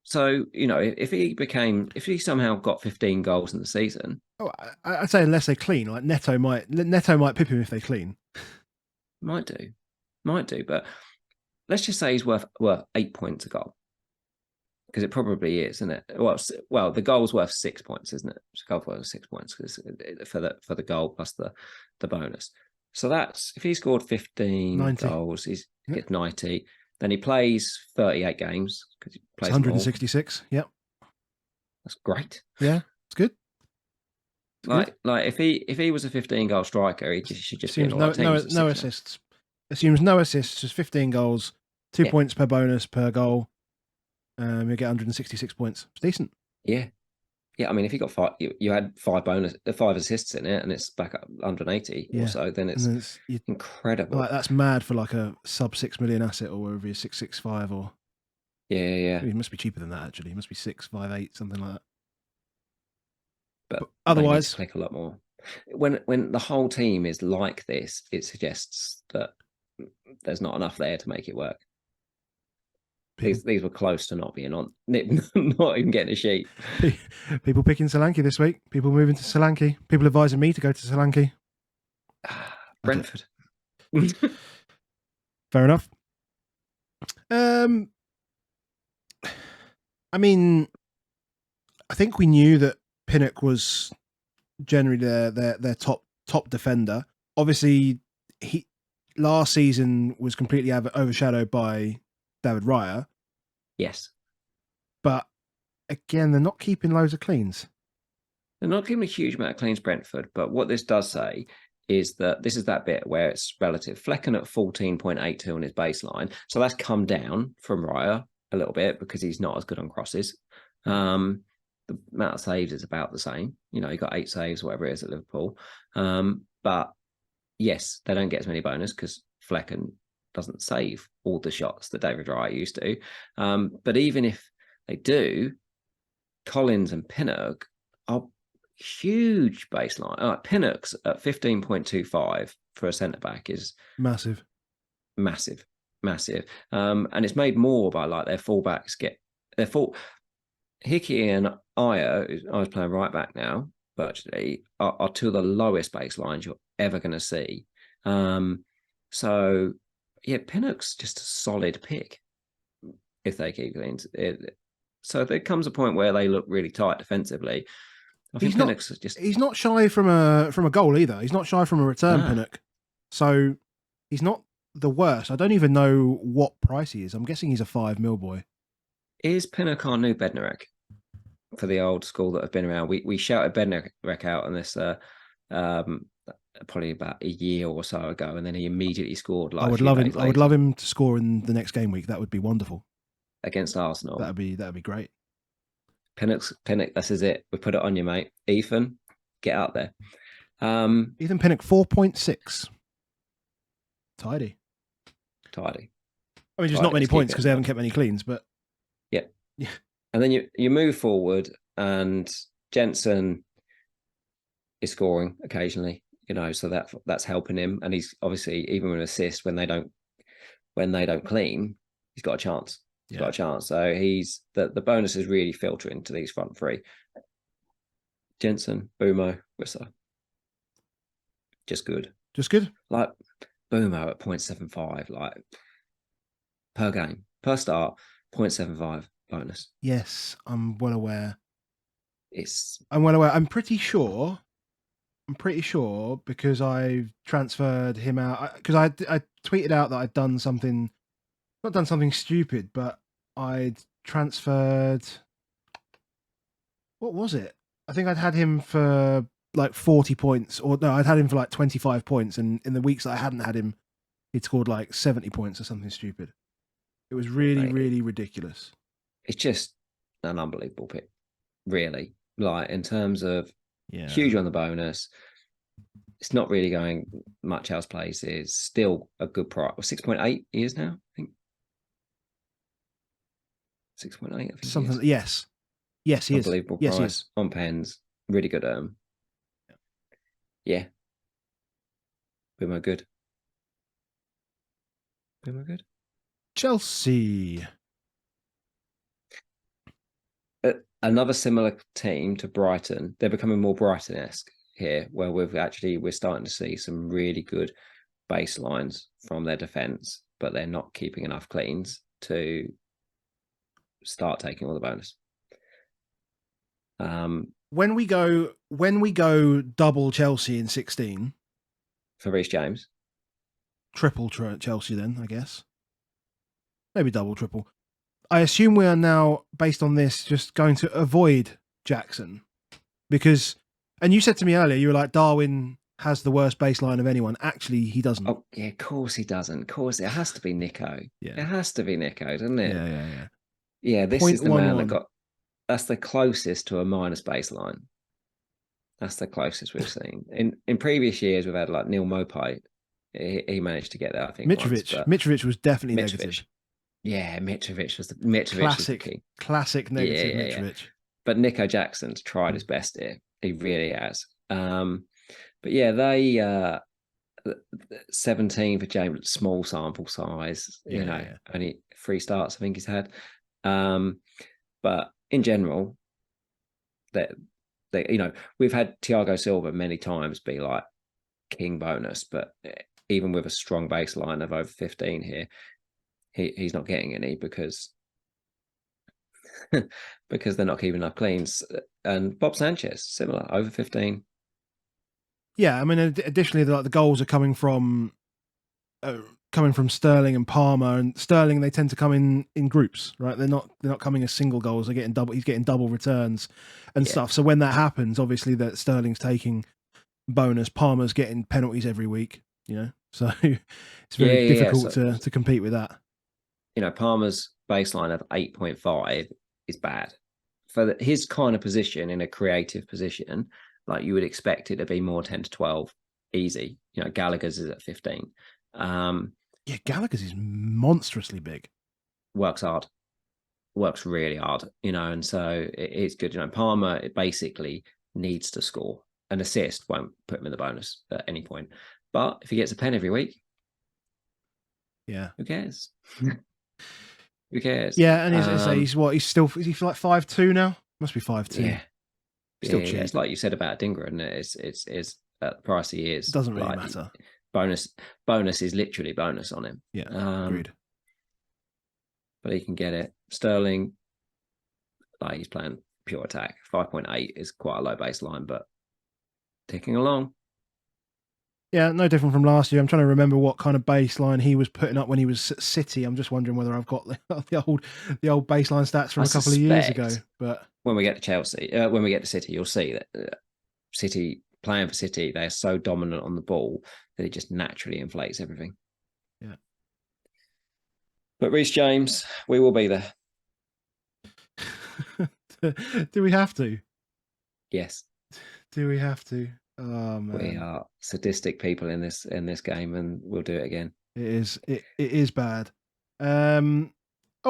So, if he somehow got 15 goals in the season. Oh, I'd say unless they clean, like Neto might pip him if they clean. Might do. But let's just say he's worth 8 points a goal. Because it probably is, isn't it? Well, the goal's worth 6 points, isn't it? So goal's worth 6 points for the goal plus the bonus. So that's, if he scored 15 90. goals, he gets 90. Then he plays 38 games because he plays 166. Yep, that's great. Yeah, it's good. Like if he was a 15-goal striker, he should just be in all no assists. Assumes no assists, just 15 goals, 2 points per bonus per goal. You get 166 points. It's decent. Yeah. I mean, if you got 5, you had 5 assists in it, and it's back up 180 or so, then it's incredible. Like that's mad for like a sub 6 million asset, or wherever you're 665 or. Yeah. It must be cheaper than that actually. It must be 658, something like that. But otherwise, click a lot more. When the whole team is like this, it suggests that there's not enough there to make it work. These were close to not being on, not even getting a sheet. People picking Solanke this week. People moving to Solanke. People advising me to go to Solanke. Brentford. Fair enough. I mean, I think we knew that Pinnock was generally their top defender. Obviously, he last season was completely overshadowed by David Raya. Yes. But again, they're not keeping loads of cleans. They're not giving a huge amount of cleans Brentford, but what this does say is that this is that bit where it's relative. Flecken at 14.82 on his baseline. So that's come down from Raya a little bit because he's not as good on crosses. The amount of saves is about the same. You know, he got 8 saves, whatever it is at Liverpool. But yes, they don't get as many bonus because Flecken doesn't save all the shots that David Raya used to. But even if they do, Collins and Pinnock are huge baseline. Pinnock's at 15.25 for a centre back is massive. And it's made more by like their fullbacks get their full. Hickey and Aya, I was playing right back now, virtually, are two of the lowest baselines you're ever going to see. So yeah, Pinnock's just a solid pick if they keep clean. So there comes a point where they look really tight defensively. I think Pinnock's he's not shy from a goal either. He's not shy from a return, Pinnock. So he's not the worst. I don't even know what price he is. I'm guessing he's a 5 mil boy. Is Pinnock our new Bednarek for the old school that have been around? We shouted Bednarek out on this probably about a year or so ago, and then he immediately scored. Like I would love him to score in the next game week. That would be wonderful against Arsenal. That'd be great. Pinnock, this is it. We put it on you, mate. Ethan, get out there. Ethan Pinnock 4.6. Tidy. I mean, just not many points because they haven't kept many cleans, but yeah. And then you move forward, and Jensen is scoring occasionally, you know, so that's helping him. And he's obviously, even with an assist, when they don't clean, he's got a chance. Got a chance. So he's the bonus is really filtering to these front three. Jensen, Bumo, Wissa. Just good. Like Bumo at 0.75, like per game, per start, 0.75 bonus. Yes, I'm well aware. I'm well aware. I'm pretty sure because I transferred him out because I tweeted out that I'd done something. Not done something stupid, but I'd transferred. What was it? I think I'd had him for like 40 points, or no, I'd had him for like 25 points, and in the weeks that I hadn't had him, he'd scored like 70 points or something stupid. It was really ridiculous. It's just an unbelievable pick, really. Like in terms of huge on the bonus. It's not really going much else places. Still a good price. 6.8 he is now, I think. 6.8, I think. Something. Yes, he is. Unbelievable price on pens. Really good. Yeah. Boomer good. Chelsea. Another similar team to Brighton. They're becoming more Brighton-esque here, where we're starting to see some really good baselines from their defence, but they're not keeping enough cleans to start taking all the bonus. When we go double Chelsea in 16 for Reece James, triple Chelsea, then I guess maybe double, triple. I assume we are now, based on this, just going to avoid Jackson because, and you said to me earlier, you were like, Darwin has the worst baseline of anyone. Actually, he doesn't. Oh yeah, of course he doesn't. Of course, it has to be Nico. Yeah, it has to be Nico, doesn't it? Yeah. Yeah, this is the man that got. That's the closest to a minus baseline. That's the closest we've seen. In previous years, we've had like Neil Mopai. He managed to get there, I think. Mitrovic was definitely negative. Yeah, Mitrovic was the classic negative Mitrovic. Yeah. But Nico Jackson's tried his best here. He really has. But yeah, they 17 for James, small sample size. Only 3 starts I think he's had. But in general, that we've had Thiago Silva many times be like king bonus, but even with a strong baseline of over 15 here, he's not getting any because they're not keeping enough cleans. And Bob Sanchez, similar, over 15. Yeah, I mean, additionally, the goals are coming from coming from Sterling and Palmer, and Sterling, they tend to come in groups, right? They're not coming as single goals. They're getting double. He's getting double returns and Yeah. stuff. So when that happens, obviously that Sterling's taking bonus. Palmer's getting penalties every week. So it's very difficult to compete with that. Palmer's baseline of 8.5 is bad for his kind of position in a creative position. Like you would expect it to be more 10 to 12 easy. Gallagher's is at 15. Yeah, Gallagher's is monstrously big. Works really hard, and so it's good. Palmer, it basically needs to score. An assist won't put him in the bonus at any point, but if he gets a pen every week, yeah, who cares? Who cares? Yeah, and he's what? Is he like 5'2" now? Must be 5'2". Yeah, Still cheap. It's like you said about Dingra, and it's at the price he is. It doesn't really matter. Bonus is literally bonus on him. Yeah, agreed. But he can get it. Sterling, like he's playing pure attack. 5.8 is quite a low baseline, but ticking along. Yeah, no different from last year. I'm trying to remember what kind of baseline he was putting up when he was at City. I'm just wondering whether I've got the old baseline stats from a couple of years ago. But when we get to Chelsea, when we get to City, you'll see that City, playing for City, they're so dominant on the ball that it just naturally inflates everything. Yeah. But Reece James, we will be there. Do we have to? Yes. Do we have to? Oh man. We are sadistic people in this game, and we'll do it again. It is bad.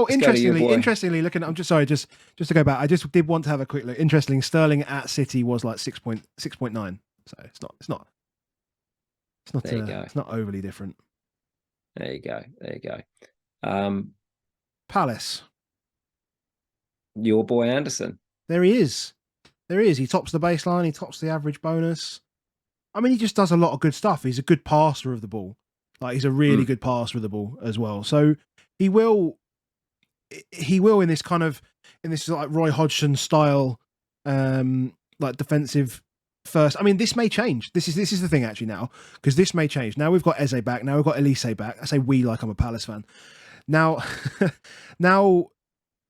Interestingly, looking, I'm just sorry, just to go back, I just did want to have a quick look. Interesting, Sterling at City was like 6.9, so it's not overly different. There you go. Palace, your boy Anderson. There he is. He tops the baseline. He tops the average bonus. I mean, he just does a lot of good stuff. He's a good passer of the ball. Like he's a really good passer of the ball as well. So he will in this like Roy Hodgson style, like defensive first. I mean, this may change. This is the thing actually now, because this may change. Now we've got Eze back. Now we've got Elise back. I say we like I'm a Palace fan. Now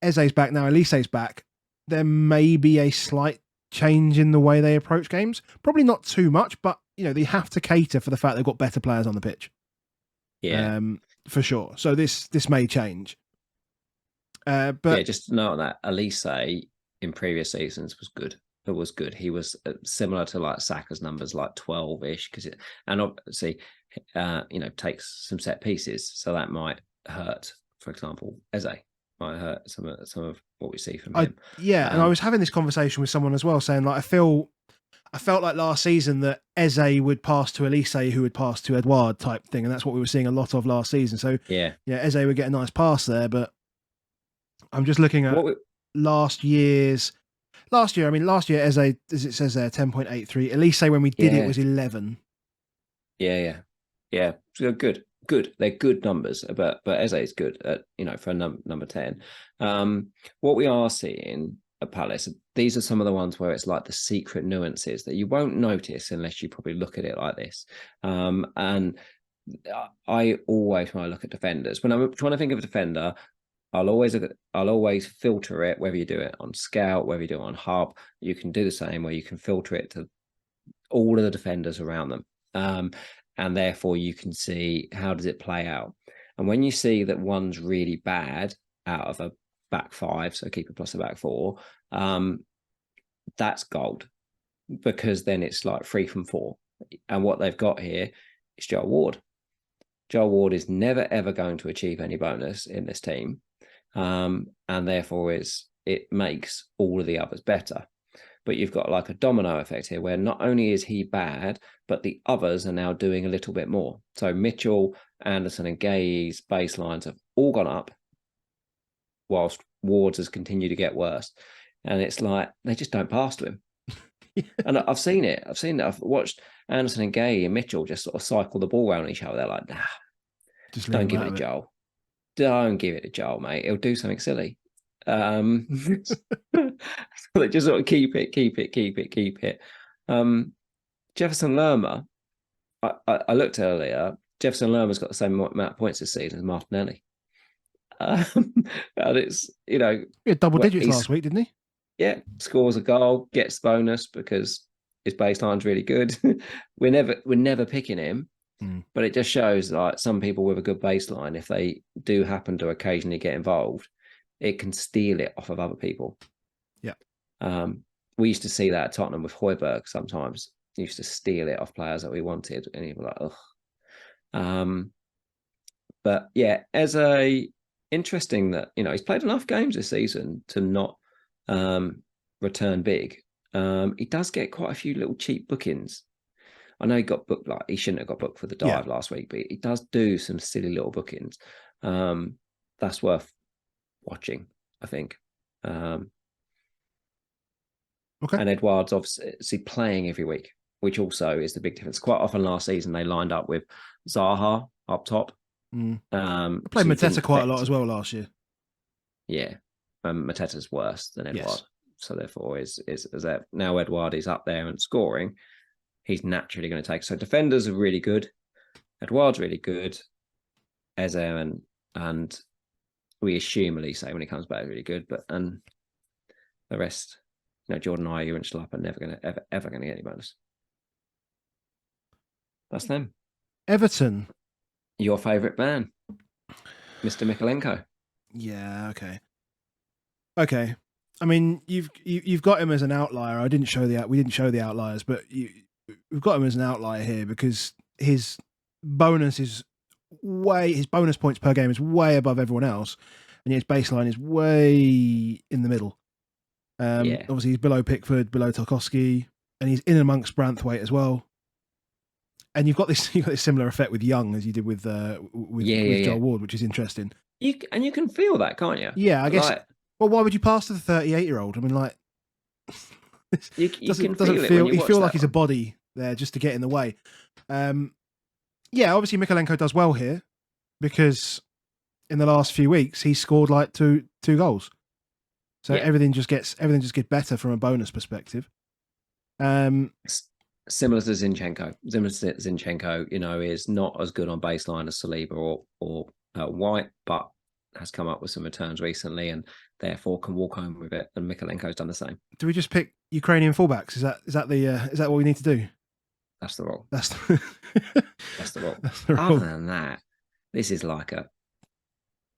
Eze's back. Now Elise's back. There may be a slight change in the way they approach games. Probably not too much, but they have to cater for the fact they've got better players on the pitch. Yeah, for sure. So this may change. But just note that Elise in previous seasons was good. It was good. He was similar to like Saka's numbers, like 12-ish, and obviously, takes some set pieces, so that might hurt. For example, Eze might hurt some of what we see from him. And I was having this conversation with someone as well, saying like I felt like last season that Eze would pass to Elise, who would pass to Edouard type thing, and that's what we were seeing a lot of last season. So Eze would get a nice pass there, but I'm just looking at last year, Eze, as it says there, 10.83. Elise, when we did it, was 11. Yeah. So good. They're good numbers, but Eze is good at for number 10. What we are seeing at Palace, these are some of the ones where it's like the secret nuances that you won't notice unless you probably look at it like this. And I always, when I look at defenders, when I'm trying to think of a defender, I'll always filter it, whether you do it on Scout, whether you do it on Hub. You can do the same where you can filter it to all of the defenders around them. And therefore you can see how does it play out. And when you see that one's really bad out of a back five, so keeper plus a back four, that's gold, because then it's like 3 from 4. And what they've got here is Joel Ward. Joel Ward is never, ever going to achieve any bonus in this team. And therefore it makes all of the others better. But you've got like a domino effect here where not only is he bad, but the others are now doing a little bit more. So Mitchell, Anderson and Gay's baselines have all gone up whilst Ward's has continued to get worse. And it's like, they just don't pass to him. And I've seen it. I've watched Anderson and Gay and Mitchell just sort of cycle the ball around each other. They're like, nah, just don't give it to Joel. Don't give it to Joel, mate. He'll do something silly. So they just sort of keep it. Jefferson Lerma, I looked earlier, Jefferson Lerma's got the same amount of points this season as Martinelli. And it's, He had double digits last week, didn't he? Yeah, scores a goal, gets bonus because his baseline's really good. we're never picking him, but it just shows like some people with a good baseline, if they do happen to occasionally get involved, it can steal it off of other people. Yeah. We used to see that at Tottenham with Højbjerg sometimes. He used to steal it off players that we wanted, and he'd be like, ugh. But yeah, interesting that he's played enough games this season to not return big. He does get quite a few little cheap bookings. I know he got booked, like he shouldn't have got booked for the dive last week, but he does do some silly little bookings. That's worth watching, I think. Okay. And Edouard's obviously playing every week, which also is the big difference. Quite often last season they lined up with Zaha up top. I played Mateta quite a lot as well last year. Yeah, Mateta's worse than Edouard. Yes. So therefore, is that now Edouard is up there and scoring, he's naturally going to take. So defenders are really good. Edouard's really good. Eze and we assume Elise when he comes back really good, but and the rest, Jordan Ayew and Schlapp are never going to ever going to get any bonus. That's them. Everton. Your favourite man, Mr. Mikalenko. Yeah. Okay. I mean, you've got him as an outlier. We didn't show the outliers, but we've got him as an outlier here because his bonus points per game is way above everyone else, and his baseline is way in the middle. Obviously, he's below Pickford, below Tarkowski, and he's in amongst Branthwaite as well. And you've got this similar effect with Young as you did with Joel Ward, which is interesting. You can feel that, can't you? Yeah, I guess. Well, why would you pass to the 38-year-old? I mean, like, you doesn't feel you feel like he's a body there just to get in the way. Obviously Mikalenko does well here because in the last few weeks he's scored like two goals. So everything just gets better from a bonus perspective. Similar to Zinchenko. Is not as good on baseline as Saliba or White, but has come up with some returns recently and therefore can walk home with it. And Mikalenko's done the same. Do we just pick Ukrainian fullbacks? Is that what we need to do? That's the role. That's the role. That's the role. Other than that, this is like a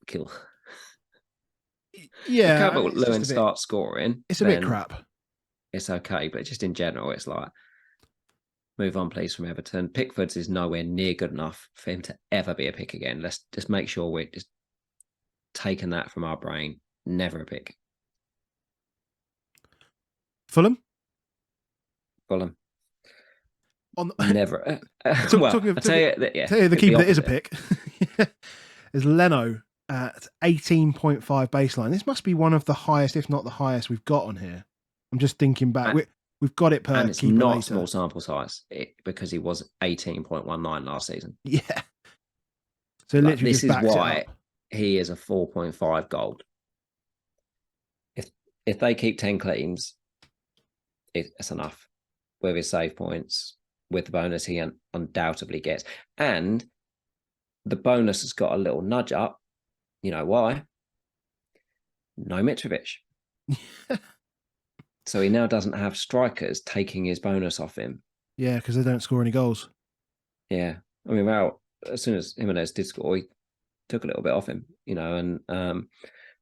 kill. Yeah. If Lewin starts scoring, it's a bit crap. It's okay, but just in general, it's like move on, please, from Everton. Pickford's is nowhere near good enough for him to ever be a pick again. Let's just make sure we're just taking that from our brain. Never a pick. Fulham. Never. I'll tell you the keeper that is a pick is Leno at 18.5 baseline. This must be one of the highest, if not the highest, we've got on here. I'm just thinking back. We've got it per and it's keeper not later. Small sample size because he was 18.19 last season. Yeah. So literally this is why he is a 4.5 gold. If they keep 10 cleans, it's enough. With his save points, with the bonus he undoubtedly gets. And the bonus has got a little nudge up. You know why? No Mitrovic. So he now doesn't have strikers taking his bonus off him. Yeah, because they don't score any goals. Yeah. I mean, as soon as Jimenez did score, he took a little bit off him,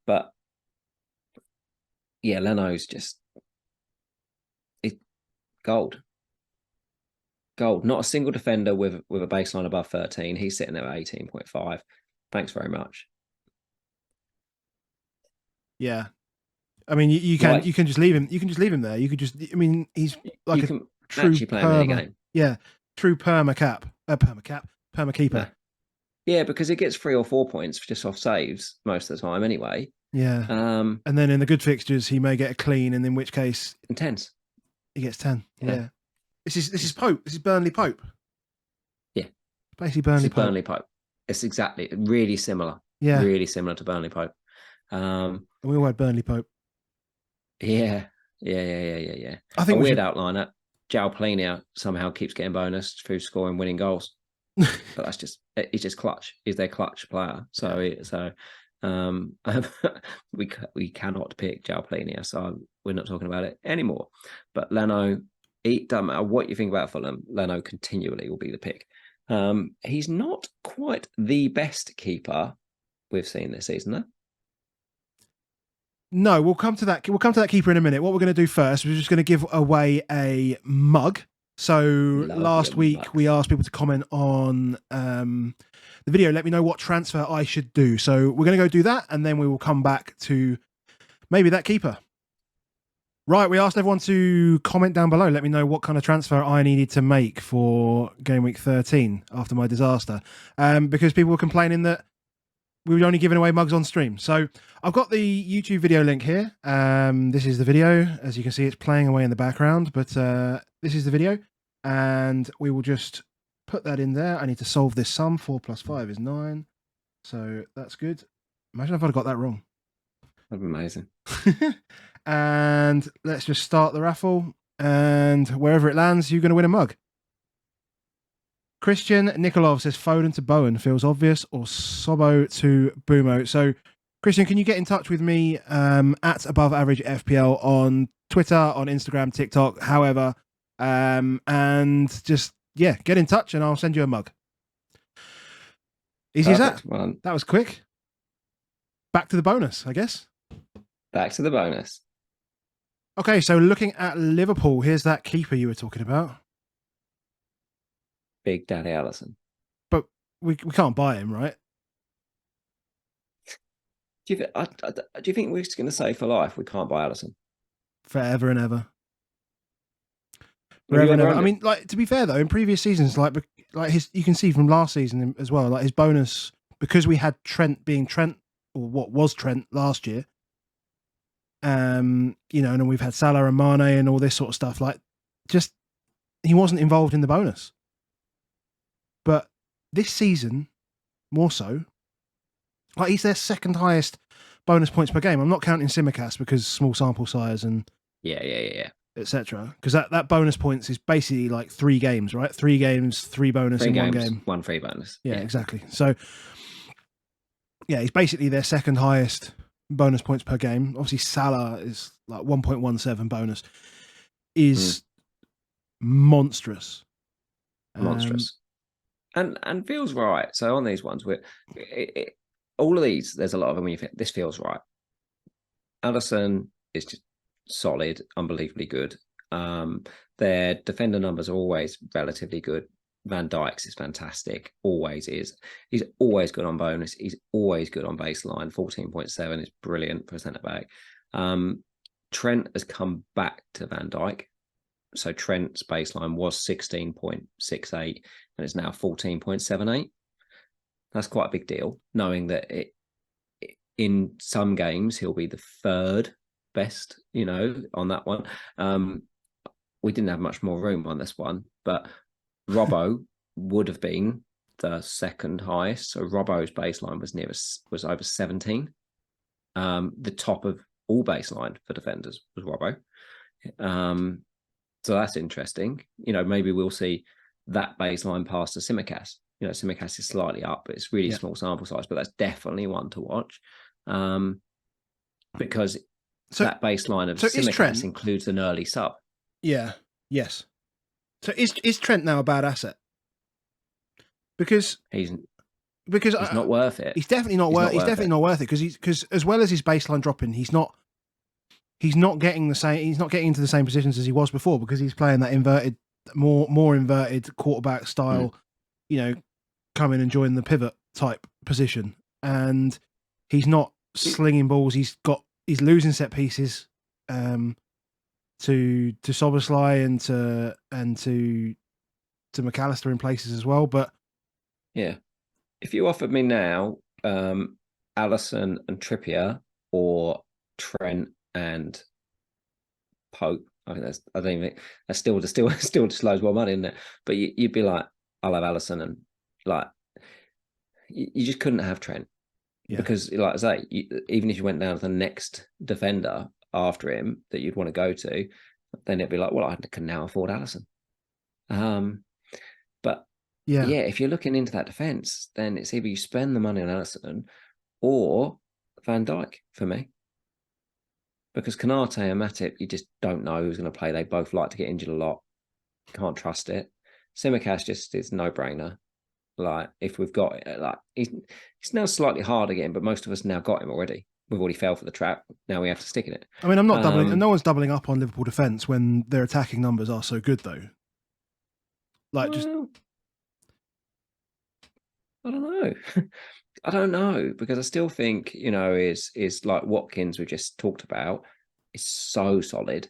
but yeah, Leno's just gold. Not a single defender with a baseline above 13. He's sitting there at 18.5. Thanks very much. Yeah. I mean, you can just leave him. You can just leave him there. You could just. I mean, he's like a true perma. Yeah, true perma keeper. Yeah, because he gets 3 or 4 points just off saves most of the time, anyway. Yeah. And then in the good fixtures, he may get a clean, and in which case, in 10s, he gets 10. Yeah. This is Pope. This is Burnley Pope. Yeah. Basically, Burnley Pope. It's exactly really similar. Yeah. Really similar to Burnley Pope. And we all had Burnley Pope. Yeah. I think a weird outliner. João Plenia somehow keeps getting bonus through scoring winning goals. but he's just clutch. He's their clutch player. Um, we cannot pick Jalplenia, so we're not talking about it anymore. But Leno, it doesn't matter what you think about Fulham, Leno continually will be the pick. He's not quite the best keeper we've seen this season, though. No, we'll come to that. We'll come to that keeper in a minute. What we're going to do first, we're just going to give away a mug. So last week we asked people to comment on the video. Let me know what transfer I should do. So we're going to go do that, and then we will come back to maybe that keeper. Right, we asked everyone to comment down below. Let me know what kind of transfer I needed to make for game week 13 after my disaster, because people were complaining that we were only giving away mugs on stream. So I've got the YouTube video link here. This is the video. As you can see, it's playing away in the background, but this is the video. And we will just put that in there. I need to solve this sum. 4 + 5 is 9. So that's good. Imagine if I'd got that wrong. That'd be amazing. And let's just start the raffle. And wherever it lands, you're going to win a mug. Christian Nikolov says Foden to Bowen feels obvious, or Sobo to Bumo. So, Christian, can you get in touch with me at Above Average FPL on Twitter, on Instagram, TikTok, however, and just get in touch, and I'll send you a mug. Easy as that. Well, that was quick. Back to the bonus, I guess. Back to the bonus. Okay, so looking at Liverpool, here's that keeper you were talking about. Big Daddy Alisson. But we can't buy him, right? Do you think we're just going to say for life we can't buy Alisson? Forever and ever. Forever and ever. I mean, like, to be fair though, in previous seasons, like you can see from last season as well, like his bonus, because we had Trent being Trent, or what was Trent last year. And then we've had Salah and Mane and all this sort of stuff. Like, just he wasn't involved in the bonus. But this season, more so, like he's their second highest bonus points per game. I'm not counting Simicast because small sample size and etc. Because that bonus points is basically like 3 games, right? 3 games, 3 bonus in 1 game, 1 free bonus. Yeah, exactly. So he's basically their second highest bonus points per game. Obviously, Salah is like 1.17 bonus, is monstrous. And feels right. So on these ones, all of these, there's a lot of them when you think this feels right. Alisson is just solid, unbelievably good. Their defender numbers are always relatively good. Van Dijk's is fantastic, always is. He's always good on bonus. He's always good on baseline. 14.7 is brilliant for a centre back. Trent has come back to Van Dijk. So Trent's baseline was 16.68 and it's now 14.78. That's quite a big deal, knowing that in some games he'll be the 3rd best, on that one. We didn't have much more room on this one, but Robbo would have been the 2nd highest. So Robbo's baseline was over 17. The top of all baseline for defenders was Robbo. So that's interesting. Maybe we'll see that baseline pass to Simicast. Simicast is slightly up, but it's really small sample size, but that's definitely one to watch. Because that baseline of Simicast includes an early sub. Yeah. Yes. So is Trent now a bad asset? Because he's not worth it. He's definitely not worth. He's definitely not worth it because as well as his baseline dropping, he's not getting the same. He's not getting into the same positions as he was before because he's playing that inverted, more inverted quarterback style. Come in and join the pivot type position, and he's not slinging balls. He's losing set pieces. To Soboslai and to McAllister in places as well. But if you offered me now Alisson and Trippier or Trent and Pope, I think that's still just loads more money, isn't it? But you'd be like, I'll have Alisson, and like you just couldn't have Trent because, like I say, even if you went down to the next defender after him that you'd want to go to, then it'd be like, well, I can now afford Alisson. But yeah, if you're looking into that defence, then it's either you spend the money on Alisson or Van Dijk for me. Because Kanate and Matip, you just don't know who's going to play. They both like to get injured a lot. Can't trust it. Simicast just is no brainer. Like if we've got it, like he's now slightly hard again, but most of us now got him already. We've already fell for the trap. Now we have to stick in it. I mean, I'm not doubling. No one's doubling up on Liverpool defence when their attacking numbers are so good, though. Like, just I don't know. I don't know because I still think is like Watkins we just talked about is so solid.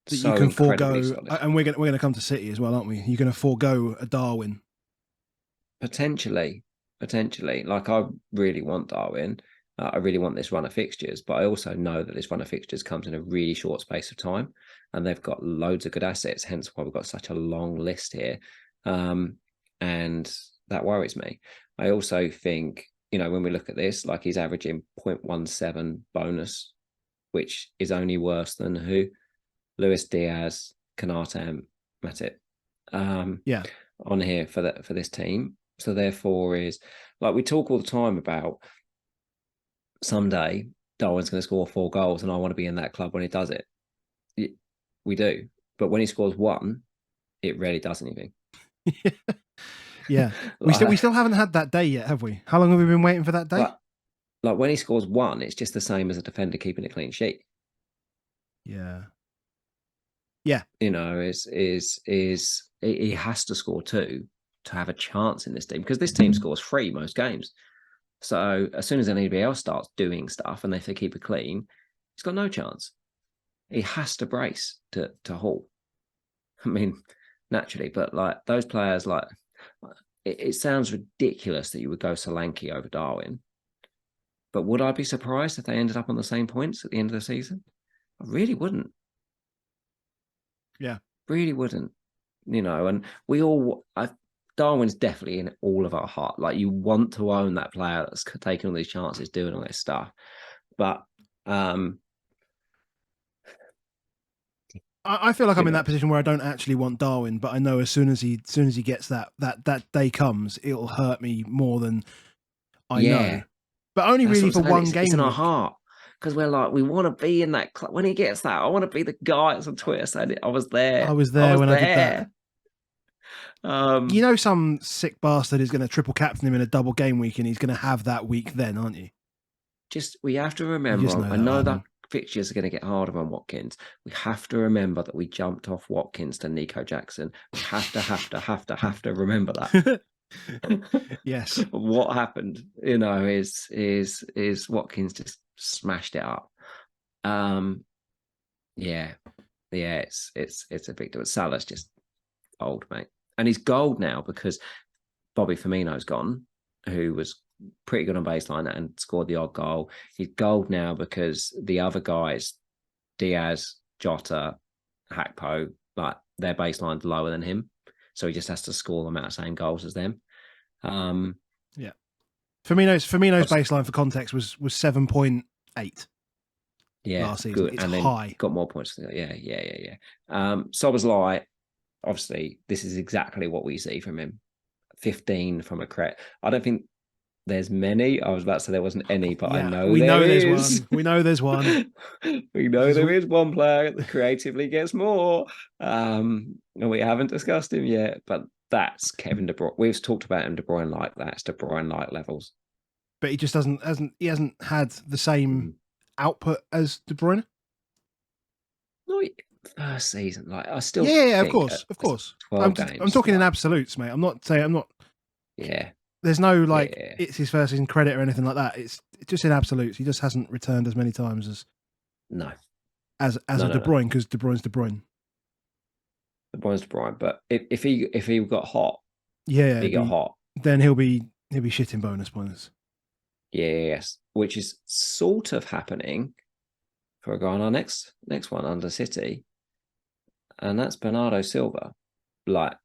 That so you can incredibly forego, solid. and we're going to come to City as well, aren't we? You're going to forego a Darwin. Potentially. Like I really want Darwin. I really want this run of fixtures, but I also know that this run of fixtures comes in a really short space of time, and they've got loads of good assets. Hence why we've got such a long list here, and that worries me. I also think when we look at this, like he's averaging 0.17 bonus, which is only worse than who Luis Diaz, Kanate, Matip, on here for this team. So therefore, is like we talk all the time about someday Darwin's going to score 4 goals, and I want to be in that club when he does it. We do, but when he scores 1, it rarely does anything. Yeah, we still haven't had that day yet, have we? How long have we been waiting for that day? Like when he scores 1, it's just the same as a defender keeping a clean sheet. Yeah. He has to score 2 to have a chance in this team, because this team scores 3 most games. So as soon as anybody else starts doing stuff, and if they keep it clean, he's got no chance. He has to brace to haul. I mean, naturally, but like those players, like it sounds ridiculous that you would go Solanke over Darwin, but would I be surprised if they ended up on the same points at the end of the season? I really wouldn't. Yeah, really wouldn't. And we all. Darwin's definitely in all of our heart. Like you want to own that player that's taking all these chances, doing all this stuff, but I feel like I'm in that position where I don't actually want Darwin, but I know as soon as he gets that day comes, it'll hurt me more than I know. But only really for one game. It's in our heart, because we're like, we want to be in that club. When he gets that, I want to be the guy that's on Twitter saying, I was there. I was there when I did that. Some sick bastard is going to triple captain him in a double game week, and he's going to have that week then, aren't you? We have to remember, I know that fixtures are going to get harder on Watkins. We have to remember that we jumped off Watkins to Nico Jackson. We have to remember that. Yes. What happened, is Watkins just smashed it up. It's a big deal. Salah's just old, mate. And he's gold now because Bobby Firmino's gone, who was pretty good on baseline and scored the odd goal. He's gold now because the other guys, Diaz, Jota, Hakpo, like their baseline's lower than him. So he just has to score the amount of same goals as them. Yeah. Firmino's baseline for context was 7.8. Yeah, last season. good. It's and then high. Got more points. Yeah. Szoboszlai, obviously, this is exactly what we see from him. 15 from a credit. I don't think there's many. I was about to say there wasn't any, but I know there's one. We know there's one. We know there is one player that creatively gets more. And we haven't discussed him yet, but that's Kevin De Bruyne. We've talked about him, De Bruyne like that. It's De Bruyne like levels. But he just hasn't had the same output as De Bruyne. No, first season, like I still of course. 12 games. I'm talking in absolutes, mate. I'm not. Yeah. There's no it's his first season credit or anything like that. It's just in absolutes. He just hasn't returned as many times as De Bruyne, because De Bruyne's De Bruyne. De Bruyne's De Bruyne, but if he got hot, he got hot, then he'll be shitting bonus points. Yes, which is sort of happening for a guy on our next one under City, and that's Bernardo Silva. Like,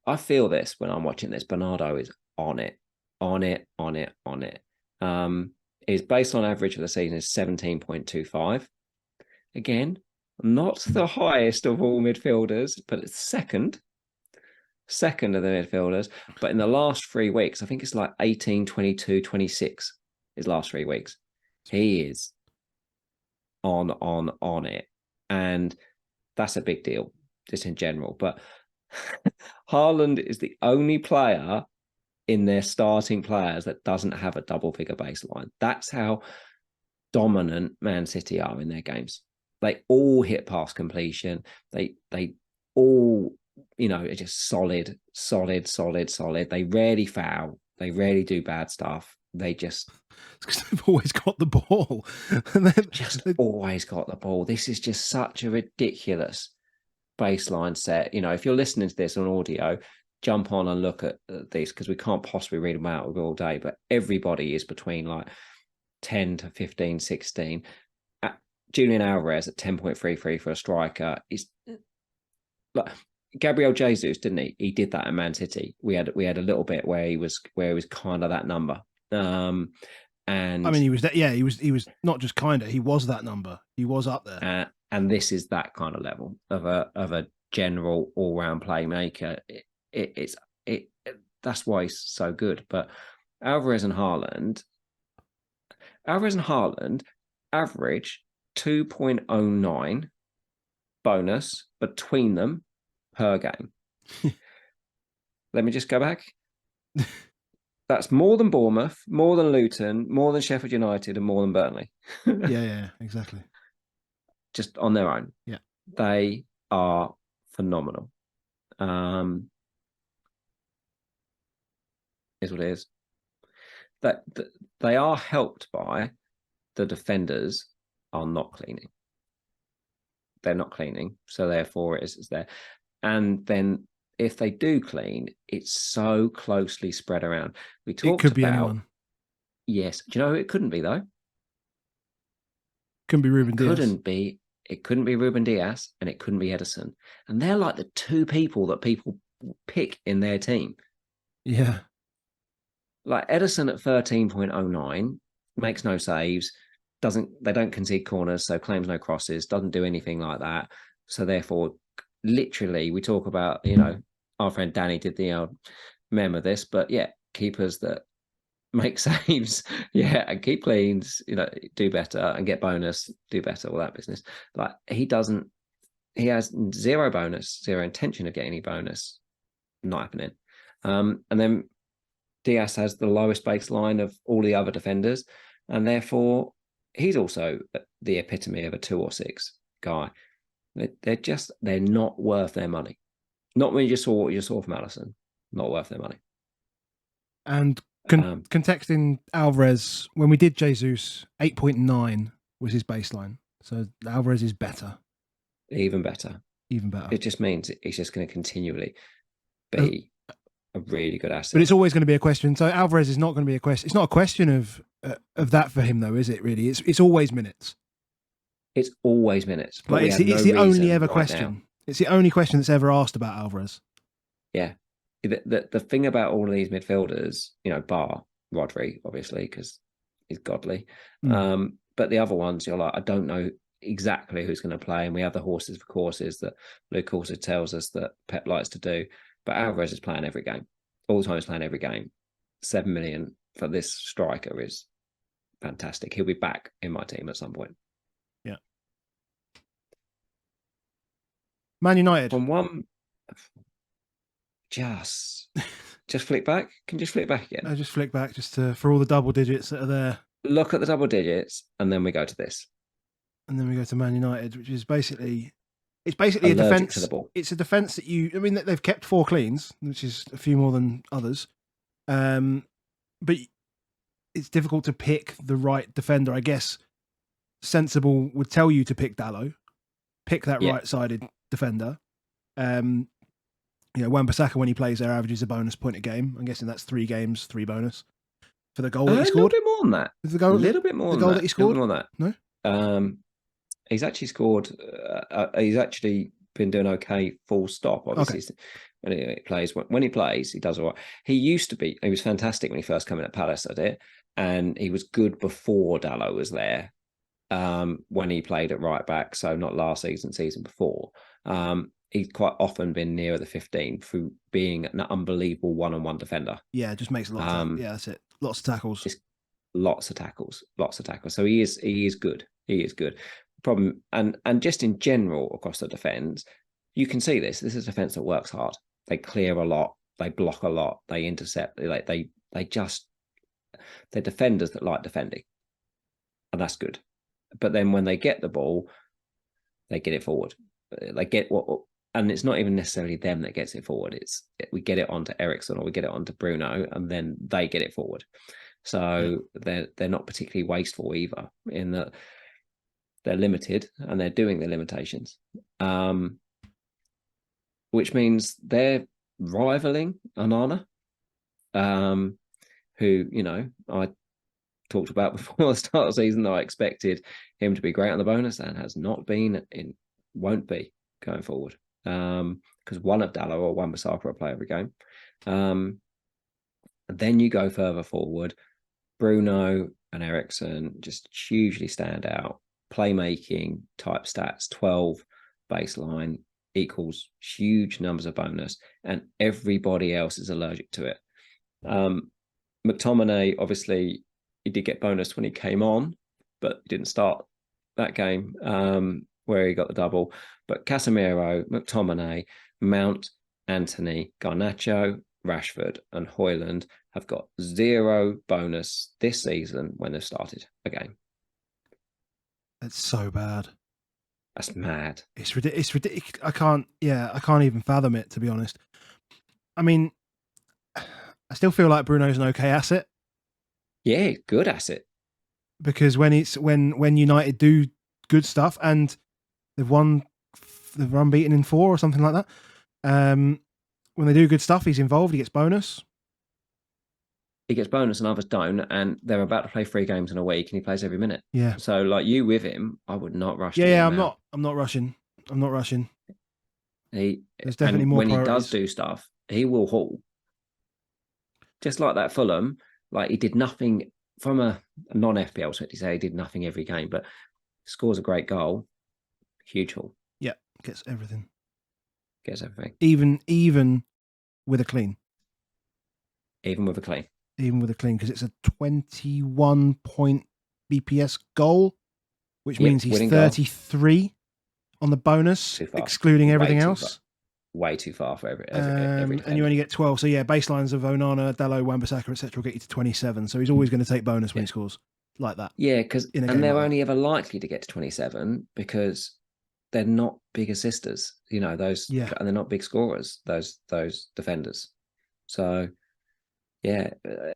I feel this when I'm watching this. Bernardo is on it. His baseline average for the season is 17.25. Again, not the highest of all midfielders, but it's second. second of the midfielders. But in the last 3 weeks, I think it's like 18, 22, 26, his last 3 weeks. He is on it. And that's a big deal, just in general. But Haaland is the only player in their starting players that doesn't have a double-figure baseline. That's how dominant Man City are in their games. They all hit past completion. They all, are just solid. They rarely foul. They rarely do bad stuff. They just... It's because they've always got the ball. Always got the ball. This is just such a ridiculous baseline set. If you're listening to this on audio, jump on and look at these, because we can't possibly read them out all day, but everybody is between like 10 to 15, 16. Julian Alvarez at 10.33 for a striker is like Gabriel Jesus, didn't he? He did that at Man City. We had a little bit where he was kind of that number. And I mean, he was not just kind of, he was that number. He was up there. And this is that kind of level of a general all-round playmaker. That's why he's so good. But Alvarez and Haaland average 2.09 bonus between them per game. Let me just go back. That's more than Bournemouth, more than Luton, more than Sheffield United, and more than Burnley. Yeah, exactly. Just on their own. Yeah. They are phenomenal. Is what it is. That they are helped by the defenders are not cleaning. They're not cleaning, so therefore it's there. And then if they do clean, it's so closely spread around. We talked it could be about anyone. Yes. Do you know who it couldn't be though? Couldn't be Ruben Dias. It couldn't be Ruben Dias, and it couldn't be Ederson. And they're like the two people that people pick in their team. Yeah. Like Ederson at 13.09 makes no saves, they don't concede corners, so claims no crosses, doesn't do anything like that. So therefore, literally, we talk about, our friend Danny did the meme of this, but yeah, keepers that make saves, and keep cleans, do better and get bonus, do better, all that business. Like he has zero bonus, zero intention of getting any bonus, not happening. And then Diaz has the lowest baseline of all the other defenders, and therefore he's also the epitome of a 2 or 6 guy. They're not worth their money. Not when you just saw what you saw from Alisson. Not worth their money. And contexting Alvarez, when we did Jesus, 8.9 was his baseline. So Alvarez is better. Even better. It just means he's just going to continually be a really good asset. But it's always going to be a question. So Alvarez is not going to be a question. It's not a question of that for him, though, is it? Really, it's always minutes. It's always minutes. Like it's the only ever question. Now. It's the only question that's ever asked about Alvarez. Yeah, the thing about all of these midfielders, bar Rodri, obviously, because he's godly. But the other ones, you're like, I don't know exactly who's going to play, and we have the horses for courses that Luke also tells us that Pep likes to do. But Alvarez is playing every game. All the time he's playing every game. 7 million for this striker is fantastic. He'll be back in my team at some point. Yeah. Man United. On one, just flick back. Can you just flick back again? No, just flick back just for all the double digits that are there. Look at the double digits, and then we go to this. And then we go to Man United, which is basically... It's basically allergic a defense. To the ball. It's a defense that they've kept 4 cleans, which is a few more than others. But it's difficult to pick the right defender. I guess sensible would tell you to pick Dalot, pick that right-sided defender. Wan-Bissaka, when he plays there, averages a bonus point a game. I'm guessing that's 3 games, 3 bonus for the goal that he scored. A little bit more than that. A little bit more. The goal that he scored. More than that. No. He's actually scored. He's actually been doing okay. Full stop. Obviously, when he plays, he does all right. He was fantastic when he first came in at Palace. I did, and he was good before Dalot was there. When he played at right back, so not last season before. he's quite often been nearer the 15 through being an unbelievable one-on-one defender. Yeah, it just makes a lot of yeah, that's it. Lots of tackles. Just lots of tackles. So he is good. He is good. Problem and just in general across the defence, you can see this. This is a defence that works hard. They clear a lot. They block a lot. They intercept. They're defenders that like defending, and that's good. But then when they get the ball, they get it forward. They get what, and it's not even necessarily them that gets it forward. We get it onto Ericsson or we get it onto Bruno, and then they get it forward. So they're not particularly wasteful either, in that they're limited and they're doing the limitations, which means they're rivaling Onana, who I talked about before the start of the season that I expected him to be great on the bonus, and has not been, won't be going forward, because one of Dallo or one Bissaka will play every game. Then you go further forward, Bruno and Ericsson just hugely stand out. Playmaking type stats, 12 baseline equals huge numbers of bonus, and everybody else is allergic to it. McTominay, obviously, he did get bonus when he came on, but he didn't start that game where he got the double. But Casemiro, McTominay, Mount, Anthony, Garnacho, Rashford, and Højlund have got 0 bonus this season when they've started a game. It's so bad. That's mad. It's ridiculous. I can't even fathom it, to be honest. I mean, I still feel like Bruno's an okay asset. Yeah, good asset. Because when United do good stuff, and they've unbeaten in 4 or something like that. When they do good stuff, he's involved. He gets bonus. He gets bonus and others don't, and they're about to play 3 games in a week, and he plays every minute. Yeah. So, like, you with him, I would not rush. I'm not rushing. There's definitely more when priorities. He does do stuff, he will haul. Just like that Fulham, like, he did nothing from a non-FPL, so to say, he did nothing every game, but scores a great goal, huge haul. Yeah, gets everything. Even with a clean. Even with a clean. Because it's a 21-point BPS goal, which means he's 33 goal on the bonus, excluding everything else. Way too far for every and you only get 12. So yeah, baselines of Onana, Dallo, Wan-Bissaka, etc. will get you to 27. So he's always going to take bonus when he scores like that. Yeah, and they're only ever likely to get to 27 because they're not big assisters, those, and they're not big scorers, those defenders. So yeah,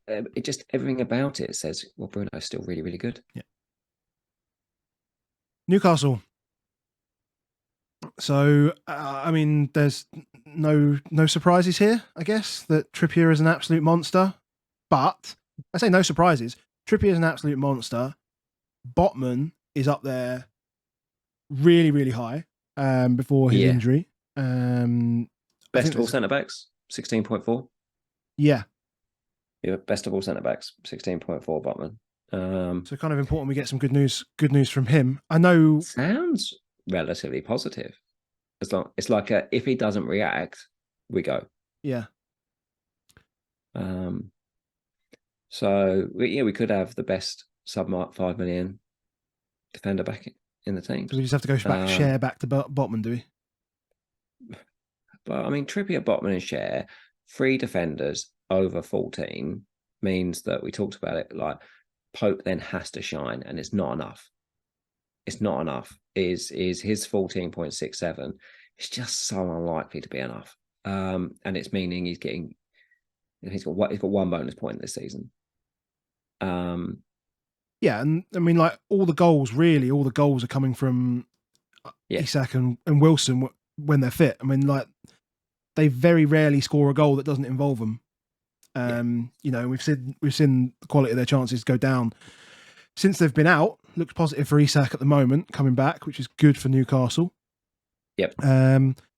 it just, everything about it says, well, Bruno's still really, really good. Yeah. Newcastle. So, I mean, there's no surprises here, I guess, that Trippier is an absolute monster. But I say no surprises. Trippier is an absolute monster. Botman is up there really, really high before his injury. Best of all centre-backs, 16.4. Yeah. Yeah, best of all centre-backs, 16.4 Botman. So kind of important we get some good news from him. I know... Sounds relatively positive. It's like if he doesn't react, we go. Yeah. So we could have the best sub-5 million defender back in the team. So we just have to go share back to Botman, do we? But I mean, Trippier, Botman, and Share, 3 defenders over 14 means that we talked about it. Like, Pope then has to shine, and it's not enough. It's not enough. Is his 14.67? It's just so unlikely to be enough. And it's meaning he's got 1 bonus point this season. Yeah, and I mean, like, all the goals are coming from Isak and Wilson when they're fit. I mean, like, they very rarely score a goal that doesn't involve them. We've seen the quality of their chances go down since they've been out. Looks positive for Isak at the moment, coming back, which is good for Newcastle. Yep.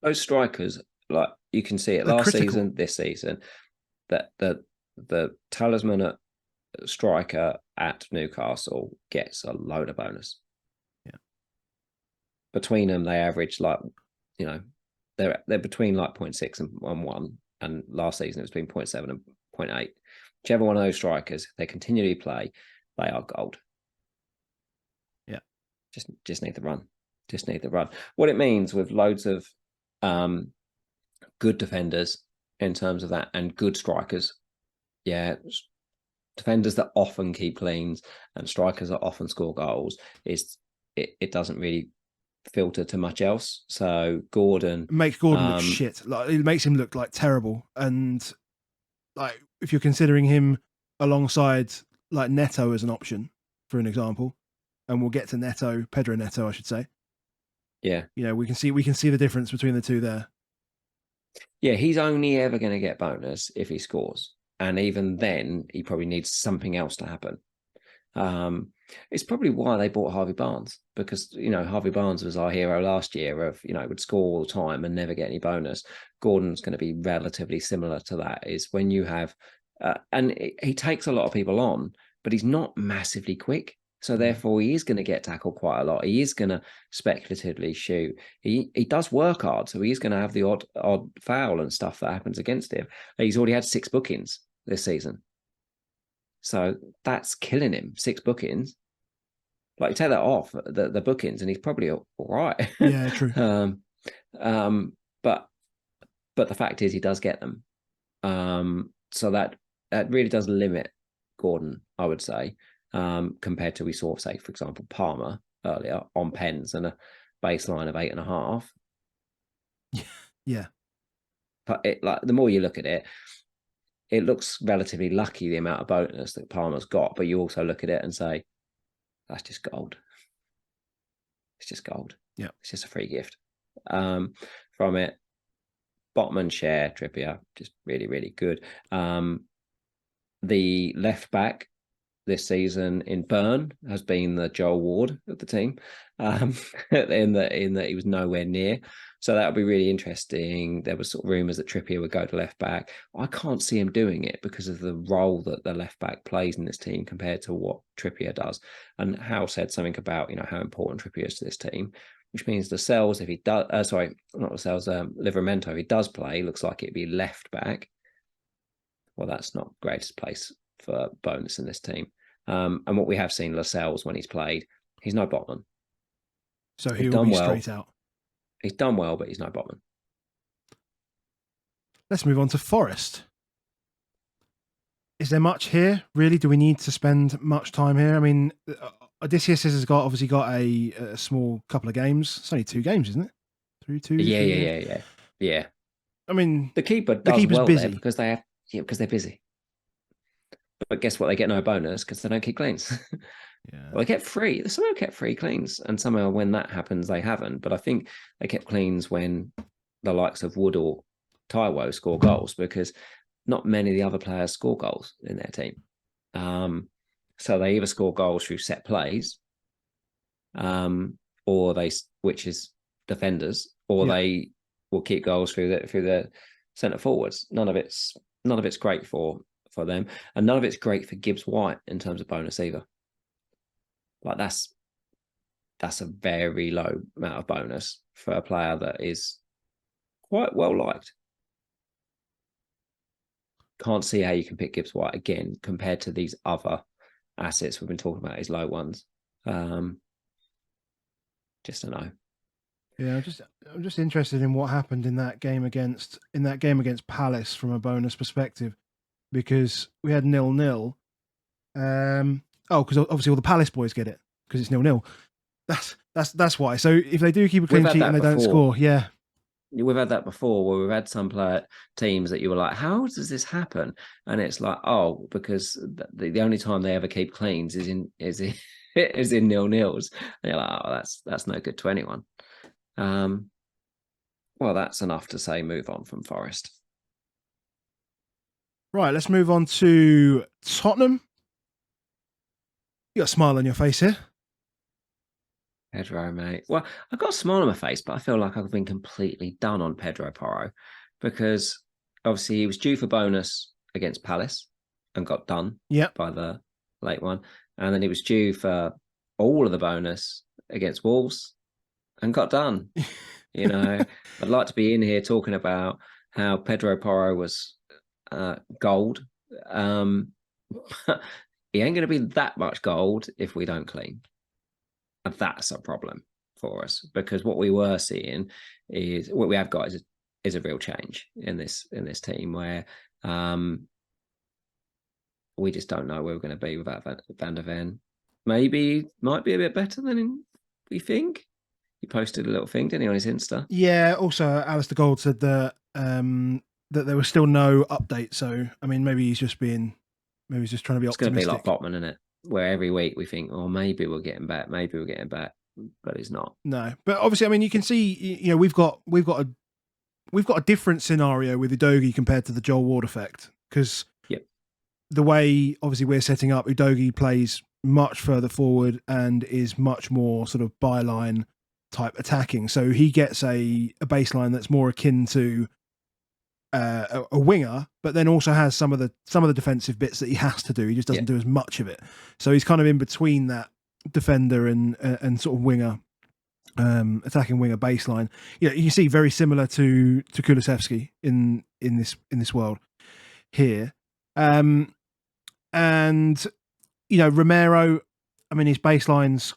Those strikers, like, you can see it last season, this season, that the talisman striker at Newcastle gets a load of bonus. Yeah. Between them, they average they're between like 0.6 and 1, and last season it was between 0.7 and 0.8. Whichever one of those strikers they continually play, they are gold. Yeah, just need the run. Just need the run. What it means with loads of good defenders in terms of that, and good strikers, yeah, defenders that often keep cleans and strikers that often score goals, is it doesn't really filter to much else. So Gordon, it makes Gordon look shit. Like, it makes him look like terrible. And like, if you're considering him alongside like Neto as an option, for an example, and we'll get to Pedro Neto, I should say. Yeah, We can see the difference between the two there. Yeah, he's only ever going to get bonus if he scores, and even then, he probably needs something else to happen. It's probably why they bought Harvey Barnes, because Harvey Barnes was our hero last year of would score all the time and never get any bonus. Gordon's going to be relatively similar to that. Is when you have, and he takes a lot of people on, but he's not massively quick. So therefore, he is going to get tackled quite a lot. He is going to speculatively shoot. He does work hard, so he's going to have the odd foul and stuff that happens against him. He's already had 6 bookings this season, so that's killing him. 6 bookings. Like, you take that off the bookings, and he's probably all right. Yeah, true. But the fact is, he does get them. So that really does limit Gordon, I would say. Compared to, we saw, say, for example, Palmer earlier on pens and a baseline of 8.5. Yeah. But the more you look at it, it looks relatively lucky, the amount of bonus that Palmer's got. But you also look at it and say, that's just gold. It's just gold. Yeah. It's just a free gift from it. Botman, share, Trippier, just really, really good. The left back this season in Burn has been the Joel Ward of the team, in that he was nowhere near. So that would be really interesting. There was sort of rumours that Trippier would go to left back. I can't see him doing it because of the role that the left back plays in this team compared to what Trippier does. And Hal said something about how important Trippier is to this team, which means the Cells, if he does, Livramento, if he does play, looks like it'd be left back. Well, that's not the greatest place for bonus in this team. And what we have seen Lascelles when he's played, he's no Botman. So he will be straight out. He's done well, but he's no Botman. Let's move on to Forest. Is there much here, really? Do we need to spend much time here? I mean, Odysseus has obviously got a small couple of games. It's only 2 games, isn't it? Yeah. I mean, the keeper's well busy there because they're busy. But guess what? They get no bonus because they don't keep cleans. Yeah. Well, they kept 3. Some have kept 3 cleans, and somehow when that happens, they haven't. But I think they kept cleans when the likes of Wood or Taiwo score goals, because not many of the other players score goals in their team. So they either score goals through set plays, or which is defenders, or they will keep goals through the centre forwards. None of it's great for them, and none of it's great for Gibbs White in terms of bonus either. Like, that's a very low amount of bonus for a player that is quite well liked. Can't see how you can pick Gibbs White again compared to these other assets we've been talking about, his low ones. Just a no. Yeah, I'm just interested in what happened in that game against Palace from a bonus perspective, because we had 0-0. Because obviously all the Palace boys get it because it's 0-0. That's why. So if they do keep a clean sheet and they don't score, yeah. We've had that before, where we've had some teams that you were like, how does this happen? And it's like, because the only time they ever keep cleans is in 0-0s. And you're like, that's no good to anyone. Well, that's enough to say move on from Forest. Right, let's move on to Tottenham. You got a smile on your face here. Pedro, mate. Well, I've got a smile on my face, but I feel like I've been completely done on Pedro Porro, because obviously he was due for bonus against Palace and got done by the late one. And then he was due for all of the bonus against Wolves and got done. I'd like to be in here talking about how Pedro Porro was gold. He ain't going to be that much gold if we don't clean. And that's a problem for us, because what we were seeing is what we have got is a real change in this team where we just don't know where we're going to be without Van der Ven. Maybe might be a bit better than we think. He posted a little thing, didn't he, on his Insta? Yeah. Also, Alistair Gold said that that there was still no update. So, I mean, maybe he's just trying to be optimistic. It's going to be like Botman, isn't it? Where every week we think, oh, maybe we're getting back, but it's not. No, but obviously, I mean, you can see, we've got a different scenario with Udogie compared to the Joel Ward effect, because the way obviously we're setting up, Udogie plays much further forward and is much more sort of byline type attacking. So he gets a baseline that's more akin to a winger, but then also has some of the defensive bits that he has to do. He just doesn't do as much of it. So he's kind of in between that defender and sort of winger, attacking winger baseline. You see very similar to Kulusevski in this world here. And Romero, I mean, his baseline's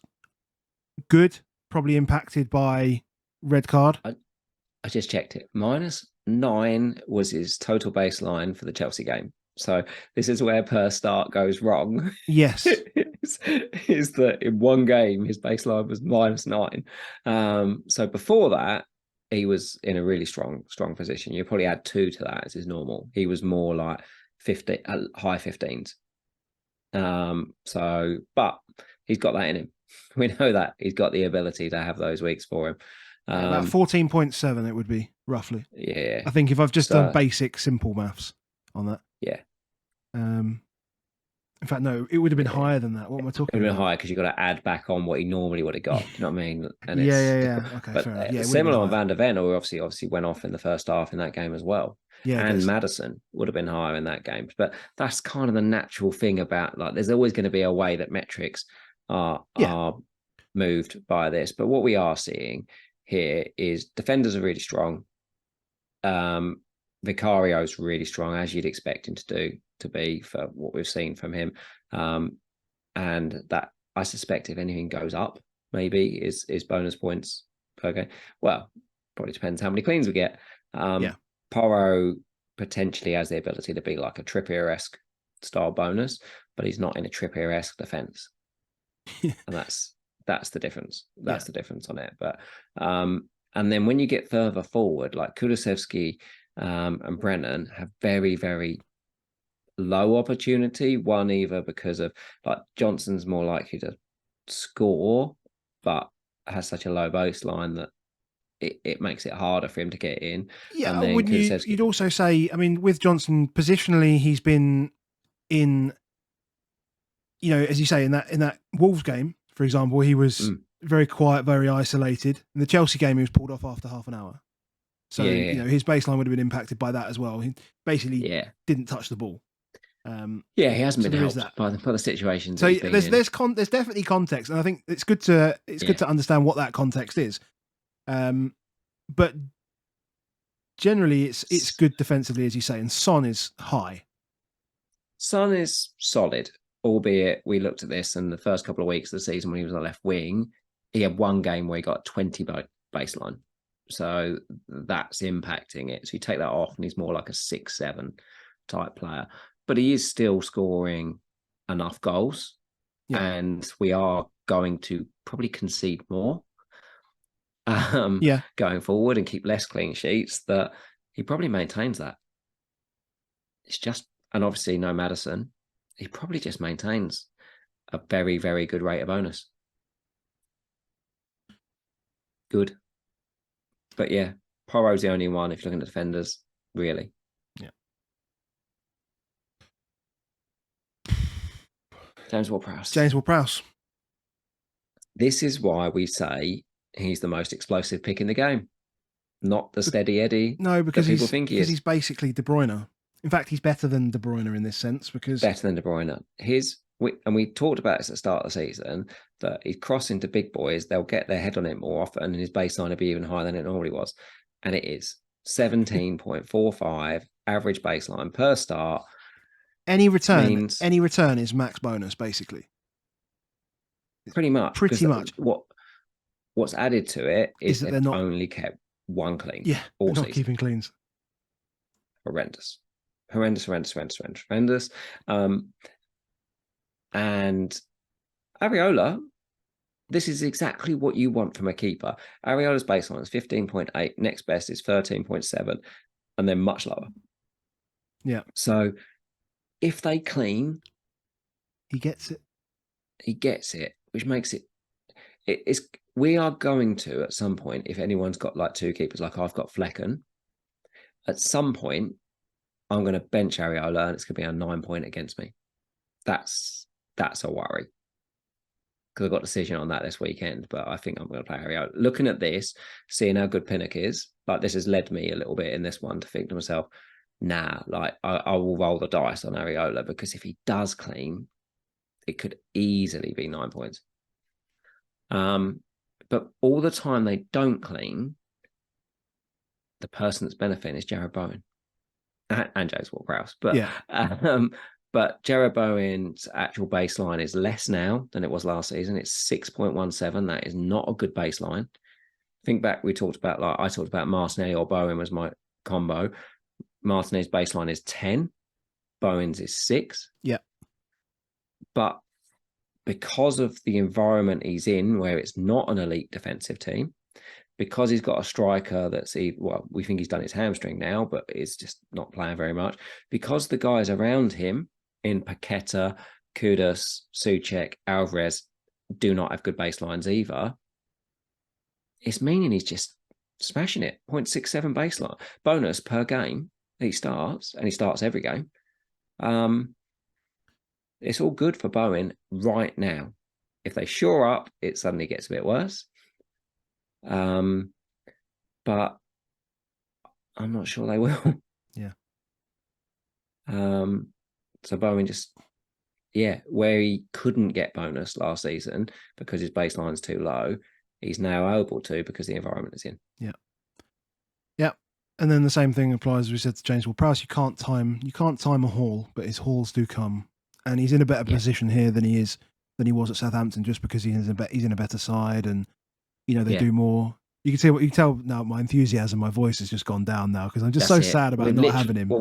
good, probably impacted by red card. I just checked it. -9 was his total baseline for the Chelsea game. So this is where per start goes wrong. Yes. is that in one game his baseline was -9. So before that, he was in a really strong position. You probably add 2 to that as his normal. He was more like 50, high 15s. But he's got that in him. We know that he's got the ability to have those weeks for him. About 14.7 it would be, roughly. Yeah. I think if I've just done basic, simple maths on that. Yeah. In fact, no, it would have been higher than that. What am I talking about? It would have been higher because you've got to add back on what he normally would have got. Do you know what I mean? And yeah. Okay, but fair enough. Yeah, similar on Van der Ven, who obviously went off in the first half in that game as well. Yeah, and Maddison would have been higher in that game. But that's kind of the natural thing about, like, there's always going to be a way that metrics are moved by this. But what we are seeing here is defenders are really strong. Vicario's really strong, as you'd expect him to be for what we've seen from him. And that, I suspect, if anything goes up, maybe is bonus points per game. Well, probably depends how many cleans we get. Porro potentially has the ability to be like a Trippier-esque style bonus, but he's not in a Trippier-esque defense. And that's the difference. That's the difference on it. But and then when you get further forward, like Kulusevski and Brennan have very, very low opportunity. One, either because of, like, Johnson's more likely to score, but has such a low baseline that it makes it harder for him to get in. Yeah, wouldn't you'd also say, I mean, with Johnson, positionally, he's been in, as you say, in that Wolves game, for example, he was very quiet, very isolated. In the Chelsea game, he was pulled off after half an hour. So, his baseline would have been impacted by that as well. He basically didn't touch the ball. He hasn't been helped by the situation. So there's definitely context, and I think it's good to understand what that context is. But generally, it's good defensively, as you say, and Son is high. Son is solid, albeit we looked at this in the first couple of weeks of the season when he was on the left wing. He had one game where he got 20 baseline, so that's impacting it. So you take that off, and he's more like a 6-7 type player. But he is still scoring enough goals, and we are going to probably concede more going forward and keep less clean sheets, that he probably maintains that. It's just, and obviously no Maddison, he probably just maintains a very, very good rate of bonus. Good. But yeah, Porro's the only one, if you're looking at defenders, really. James Ward-Prowse. This is why we say he's the most explosive pick in the game, not the steady Eddie. No, because he's basically De Bruyne. In fact, he's better than De Bruyne in this sense, because better than De Bruyne. His we talked about this at the start of the season, that he's crossing to big boys, they'll get their head on it more often, and his baseline will be even higher than it normally was. And it is 17.45 average baseline per start. Any return is max bonus, basically. Pretty much. Pretty much. What's added to it is that they've only kept one clean. Yeah, all they're not season. keeping cleans. Horrendous. And Areola, this is exactly what you want from a keeper. Areola's baseline is 15.8. Next best is 13.7. And then much lower. Yeah. So if they clean, he gets it. He gets it, which makes it's we are going to, at some point, if anyone's got like two keepers, like I've got Flecken, at some point, I'm going to bench Areola and it's going to be a 9-point against me. That's a worry. Because I've got a decision on that this weekend, but I think I'm going to play Areola. Looking at this, seeing how good Pinnock is, like this has led me a little bit in this one to think to myself, nah, like I will roll the dice on Areola, because if he does clean, it could easily be 9 points. But all the time they don't clean, the person that's benefiting is Jared Bowen and James Ward-Prowse. But yeah. But Jared Bowen's actual baseline is less now than it was last season. It's 6.17. That is not a good baseline. Think back, I talked about Martinelli or Bowen was my combo. Martinelli's baseline is 10. Bowen's is 6. Yeah. But because of the environment he's in, where it's not an elite defensive team, because he's got a striker we think he's done his hamstring now, but is just not playing very much. Because the guys around him in Paqueta, Kudus, Souček, Alvarez do not have good baselines either, it's meaning he's just smashing it. 0.67 baseline bonus per game he starts, and he starts every game. It's all good for Bowen right now. If they shore up, it suddenly gets a bit worse. But I'm not sure they will. Yeah. So Bowen just, where he couldn't get bonus last season because his baseline's too low, he's now able to because the environment is in. Yeah. Yeah. And then the same thing applies, as we said, to James Ward-Prowse. You can't time a haul, but his hauls do come. And he's in a better position here than he was at Southampton, just because he's in a better side, and they do more. You can tell now. My enthusiasm, my voice has just gone down now, because I'm just sad about not having him. Well,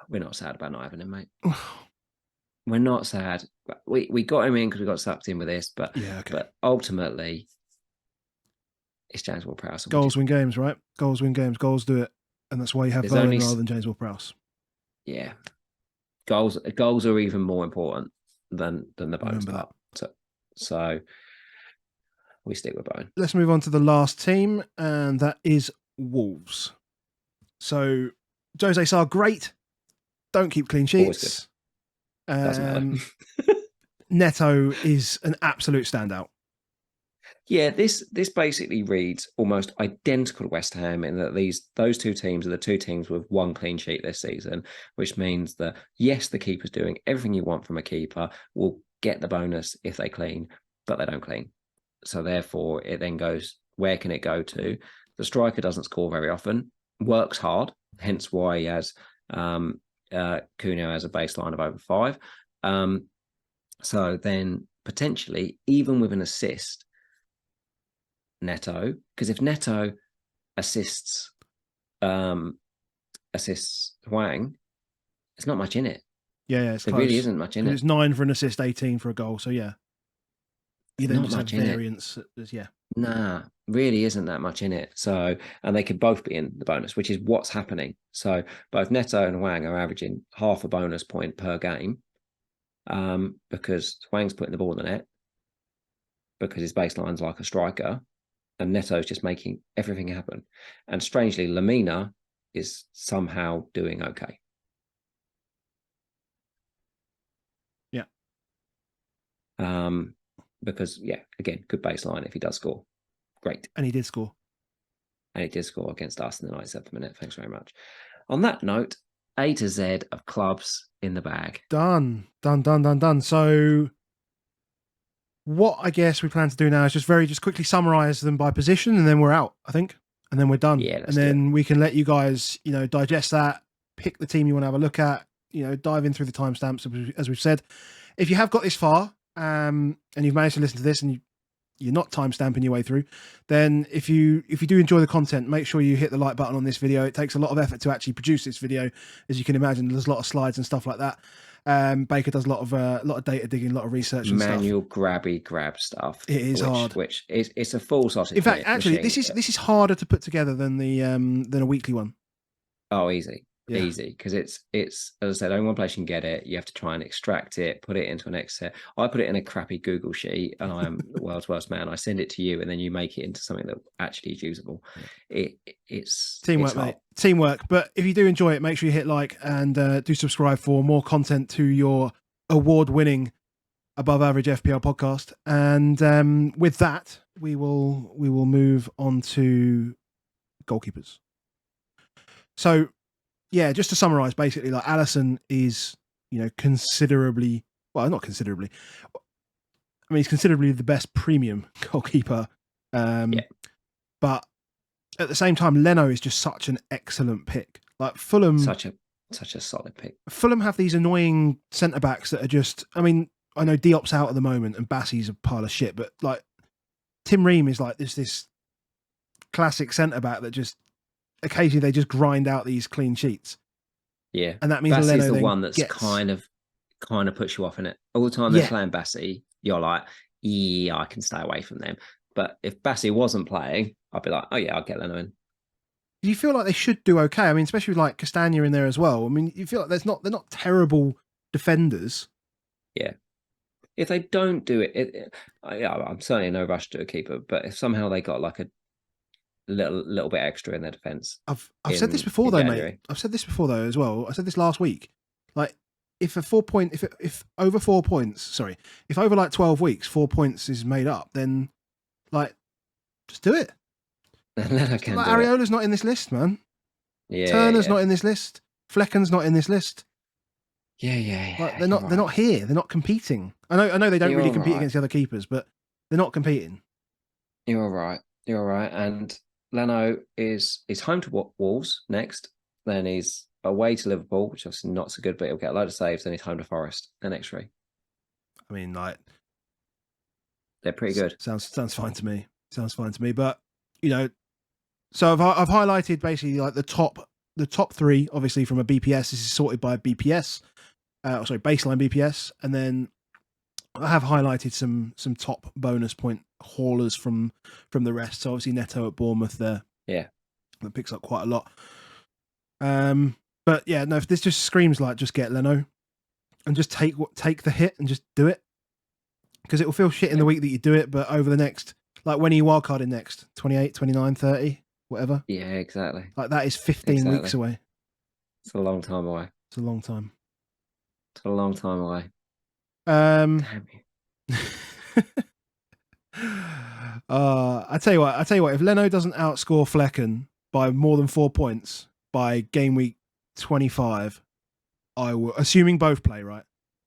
we're not sad about not having him, mate. We're not sad. We got him in because we got sucked in with this, but but ultimately, it's James Ward-Prowse. Goals win games, right? Goals win games. Goals do it, and that's why you have Bowen rather than James Ward-Prowse. Yeah, goals are even more important than the bonus part. So we stick with Bowen. Let's move on to the last team, and that is Wolves. So Jose Sarr, great. Don't keep clean sheets. Doesn't matter. Neto is an absolute standout. Yeah, this basically reads almost identical to West Ham in that those two teams are the two teams with one clean sheet this season, which means that, yes, the keeper's doing everything you want from a keeper, will get the bonus if they clean, but they don't clean. So therefore, it then goes, where can it go to? The striker doesn't score very often, works hard, hence why he has Cunha has a baseline of over 5. So then potentially, even with an assist, Neto, because if Neto assists Huang, it's not much in it. Yeah, it's there close. Really isn't much in it. It's 9 for an assist, 18 for a goal. So yeah, you then just have variance. Nah, really isn't that much in it. So, and they could both be in the bonus, which is what's happening. So both Neto and Huang are averaging half a bonus point per game, because Huang's putting the ball in the net, because his baseline's like a striker, and Neto's just making everything happen. And strangely, Lamina is somehow doing okay. Yeah. Because, again, good baseline if he does score. Great. And he did score. And he did score against us in the 97th minute. Thanks very much. On that note, A to Z of clubs in the bag. Done. So what I guess we plan to do now is just quickly summarize them by position, and then we're out, I think. And then we're done. Yeah, and then we can let you guys, digest that, pick the team you want to have a look at, dive in through the timestamps, as we've said. If you have got this far, and you've managed to listen to this and you're not timestamping your way through, then if you do enjoy the content, make sure you hit the like button on this video. It takes a lot of effort to actually produce this video, as you can imagine. There's a lot of slides and stuff like that. Baker does a lot of data digging, a lot of research and manual stuff. grab stuff. It is hard. Which it's a full sausage. In fact, actually, machine. this is harder to put together than a weekly one. Oh, easy. Yeah. Easy, because it's as I said, only one place you can get it. You have to try and extract it, put it into an Excel. I put it in a crappy Google sheet, and I am the world's worst man. I send it to you, and then you make it into something that actually is usable. Yeah. It's teamwork, mate. Teamwork. But if you do enjoy it, make sure you hit like and do subscribe for more content to your award-winning, above-average FPL podcast. And with that, we will move on to goalkeepers. So. Yeah, just to summarise, basically, like Alisson is, considerably, well, not considerably. I mean, he's considerably the best premium goalkeeper. But at the same time, Leno is just such an excellent pick. Like Fulham, such a solid pick. Fulham have these annoying centre backs that are just. I mean, I know Diop's out at the moment and Bassey's a pile of shit, but like Tim Ream is like this classic centre back that just. Occasionally they just grind out these clean sheets. Yeah. And that means Bassey's the one that's kind of puts you off in it. All the time they're playing Bassey, you're like, yeah, I can stay away from them. But if Bassey wasn't playing, I'd be like, oh yeah, I'll get Leno in. Do you feel like they should do okay? I mean, especially with like Castagna in there as well. I mean, you feel like they're not terrible defenders. Yeah. If they don't do it, I'm certainly in no rush to do a keeper, but if somehow they got like a little bit extra in their defense. I've said this before though, mate. I've said this before though as well. I said this last week. Like if over 4 points, sorry, if over like 12 weeks 4 points is made up, then like just do it. Areola's not in this list, man. Yeah. Turner's not in this list. Flecken's not in this list. Yeah. Like they're not here. They're not competing. I know they don't really compete against the other keepers, but they're not competing. You're right. And Leno is home to Wolves next. Then he's away to Liverpool, which obviously not so good, but he'll get a load of saves. Then he's home to Forest the next 3. I mean, like they're pretty good. Sounds fine to me. But so I've highlighted basically like the top 3, obviously from a BPS. This is sorted by BPS. Baseline BPS, and then I have highlighted some top bonus point haulers from the rest. So obviously Neto at Bournemouth there. Yeah. That picks up quite a lot. But yeah, no, this just screams like just get Leno and just take the hit and just do it. Because it will feel shit in the week that you do it, but over the next, like when are you wildcarding next? 28, 29, 30, whatever? Yeah, exactly. Like that is 15 weeks away. It's a long time away. It's a long time away. Damn you. I tell you what, if Leno doesn't outscore Flecken by more than 4 points by game week 25, I will, assuming both play, right?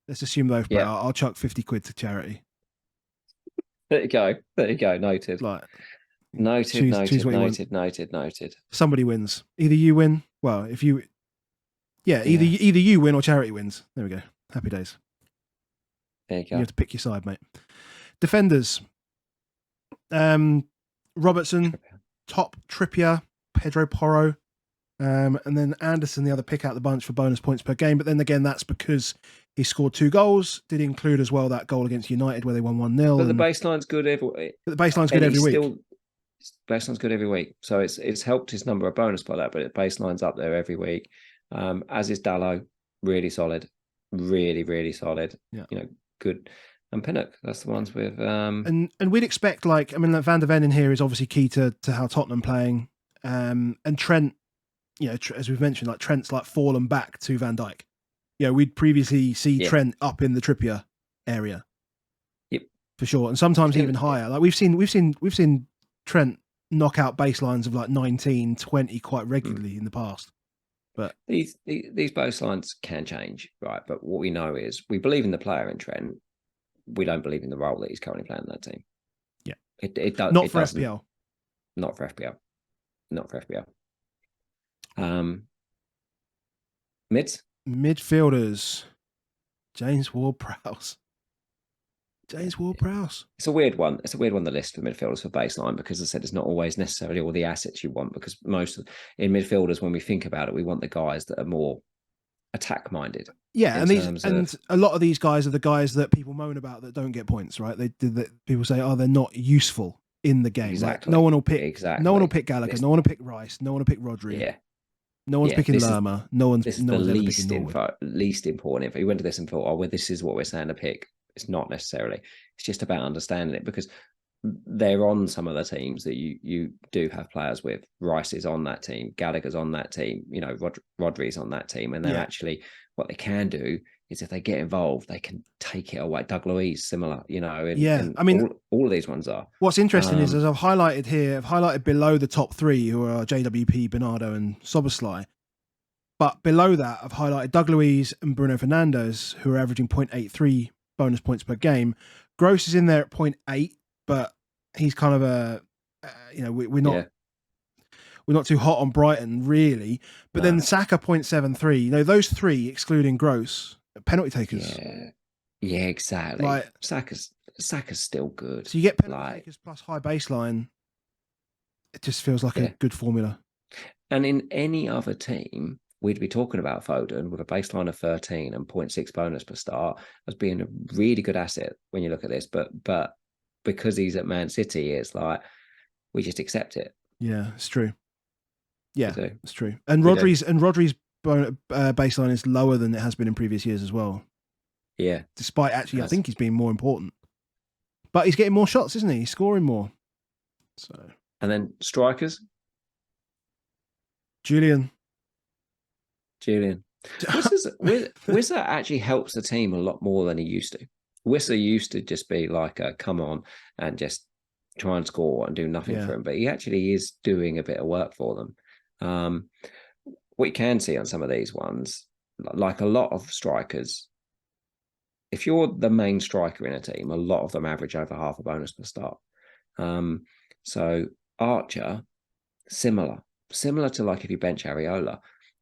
Let's assume both play. I'll chuck 50 quid to charity. There you go. Noted. Like, noted. Somebody wins. Either you win. Well, if you, either you win or charity wins. There we go. Happy days. There you go. You have to pick your side, mate. Defenders. Robertson, top Trippier, Pedro Porro, and then Anderson, the other pick out the bunch for bonus points per game. But then again, that's because he scored 2 goals. Did include as well that goal against United where they won 1-0. But the baseline's good every week. Baseline's good every week. So it's helped his number of bonus by that, but the baseline's up there every week. As is Dallo, really solid. Really solid. Yeah. Good. And Pinnock, that's the ones with and we'd expect like Van der Ven in here is obviously key to how Tottenham playing. And Trent, as we've mentioned, like Trent's like fallen back to Van Dijk. We'd previously see Trent up in the Trippier area. Yep. For sure. And sometimes even higher. Like we've seen Trent knock out baselines of like 19, 20 quite regularly in the past. But these baselines can change, right? But what we know is we believe in the player in Trent. We don't believe in the role that he's currently playing in that team. Yeah, it for doesn't. FPL. Not for FPL. Not for FPL. Midfielders. James Ward-Prowse. James Ward-Prowse. It's a weird one. It's a weird one, the list for midfielders for baseline, because as I said, it's not always necessarily all the assets you want, because in midfielders, when we think about it, we want the guys that are more attack-minded. Yeah, and a lot of these guys are the guys that people moan about that don't get points, right? People say, oh, they're not useful in the game. Exactly. Right? No one will pick Gallagher. No one will pick Rice. No one will pick Rodri. Yeah. No one's picking Lerma. No one's the least important. If you went to this and thought, oh, well, this is what we're saying to pick, it's not necessarily. It's just about understanding it, because they're on some of the teams that you do have players with. Rice is on that team, Gallagher's on that team, Rodri's on that team, and they're actually, what they can do is, if they get involved, they can take it away. Doug Luiz, similar, I mean, all of these ones are. What's interesting is, as I've highlighted below the top three, who are JWP, Bernardo, and Soboslai. But below that, I've highlighted Doug Luiz and Bruno Fernandes, who are averaging 0.83 bonus points per game. Gross is in there at 0.8, but he's kind of we're not too hot on Brighton, really. But then Saka 0.73. Those three, excluding Gross, penalty takers. Yeah, exactly. Like, Saka's still good. So you get penalty takers plus high baseline. It just feels like a good formula. And in any other team, we'd be talking about Foden with a baseline of 13 and 0.6 bonus per start as being a really good asset when you look at this. But because he's at Man City, it's like we just accept it. Yeah, it's true. Yeah, it's true. And Rodri's baseline is lower than it has been in previous years as well. Yeah. Despite actually, I think he's being more important. But he's getting more shots, isn't he? He's scoring more. So. And then strikers. Julian. Wissa actually helps the team a lot more than he used to. Wissa used to just be like a come on and just try and score and do nothing for him, but he actually is doing a bit of work for them. What you can see on some of these ones, like a lot of strikers, if you're the main striker in a team, a lot of them average over half a bonus per start. So Archer, similar to like if you bench Areola,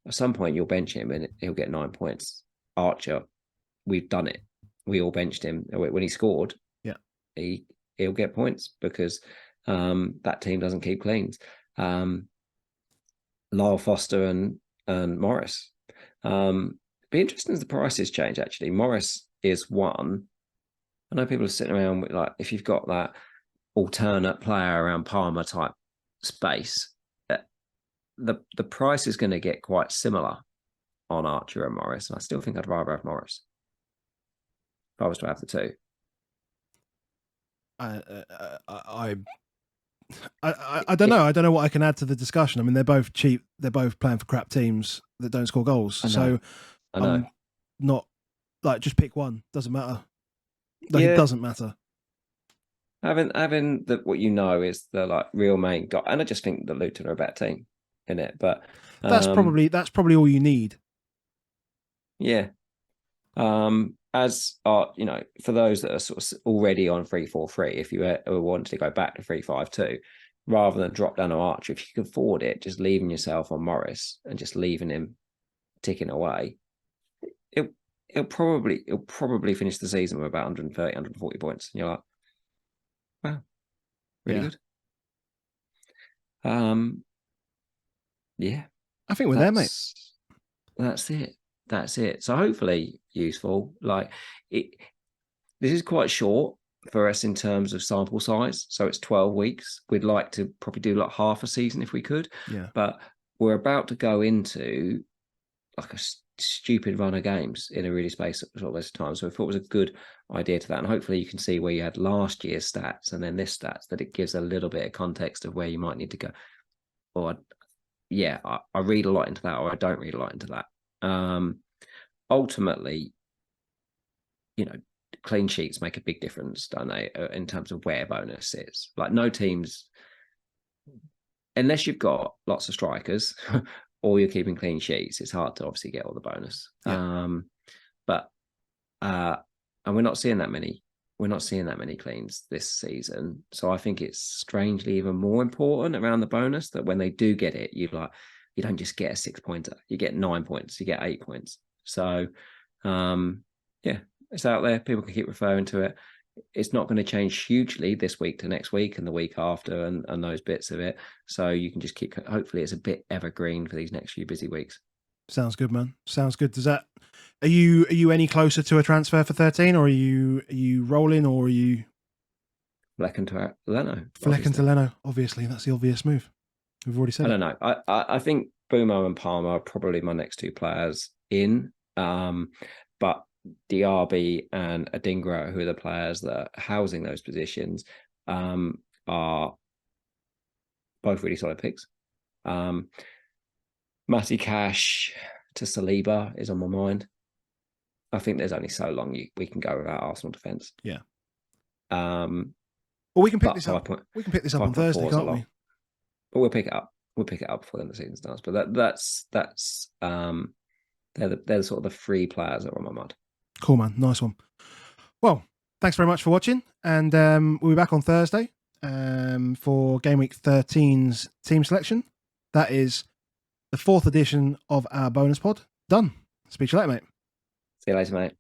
at some point you'll bench him and he'll get 9 points. Archer, we've done it. We all benched him when he scored. Yeah, he'll get points because that team doesn't keep cleans. Lyle Foster and Morris. Be interesting as the prices change. Actually, Morris is one. I know people are sitting around with, like, if you've got that alternate player around Palmer type space, the price is going to get quite similar on Archer and Morris. And I still think I'd rather have Morris if I was to have the two. I don't know. I don't know what I can add to the discussion. I mean, they're both cheap. They're both playing for crap teams that don't score goals. So I'm not like, just pick one. Doesn't matter. It doesn't matter. Having what is the like real main guy, and I just think that Luton are a better team in it. But that's probably all you need. Yeah. As are, for those that are sort of already on 3-4-3, if you ever wanted to go back to 3-5-2, rather than drop down to Archer, if you can afford it, just leaving yourself on Morris and just leaving him ticking away, it'll probably finish the season with about 130, 140 points. And you're like, wow, really good. Yeah. I think we're there, mate. That's it. So hopefully useful. Like this is quite short for us in terms of sample size. So it's 12 weeks. We'd like to probably do like half a season if we could. Yeah. But we're about to go into like a stupid run of games in a really space sort of time. So I thought it was a good idea to that. And hopefully you can see where you had last year's stats and then this stats, that it gives a little bit of context of where you might need to go. Or I read a lot into that, or I don't read a lot into that. Ultimately, clean sheets make a big difference, don't they, in terms of where bonus sits. Like, no teams, unless you've got lots of strikers or you're keeping clean sheets, it's hard to obviously get all the bonus. Yeah. And we're not seeing that many. We're not seeing that many cleans this season. So I think it's strangely even more important around the bonus that when they do get it, you don't just get a 6-pointer. You get 9 points. You get 8 points. So, yeah, it's out there. People can keep referring to it. It's not going to change hugely this week to next week and the week after and those bits of it. So you can just keep, hopefully it's a bit evergreen for these next few busy weeks. Sounds good, man. Sounds good. Are you any closer to a transfer for 13, or are you rolling, or are you Flecken to Leno? Flecken to Leno? Obviously, that's the obvious move. We've already said. I don't know. I think Bumo and Palmer are probably my next two players in. But Diaby and Adingra, who are the players that are housing those positions, are both really solid picks. Matty Cash to Saliba is on my mind. I think there's only so long we can go without Arsenal defence. Yeah. Well, we can pick this up. We can pick this up on Thursday, can't we? But we'll pick it up. We'll pick it up before the season starts. But that's they're sort of the three players that are on my mind. Cool, man. Nice one. Well, thanks very much for watching, and we'll be back on Thursday for Game Week 13's team selection. That is the 4th edition of our bonus pod. Done. Speak to you later, mate. See you later, mate.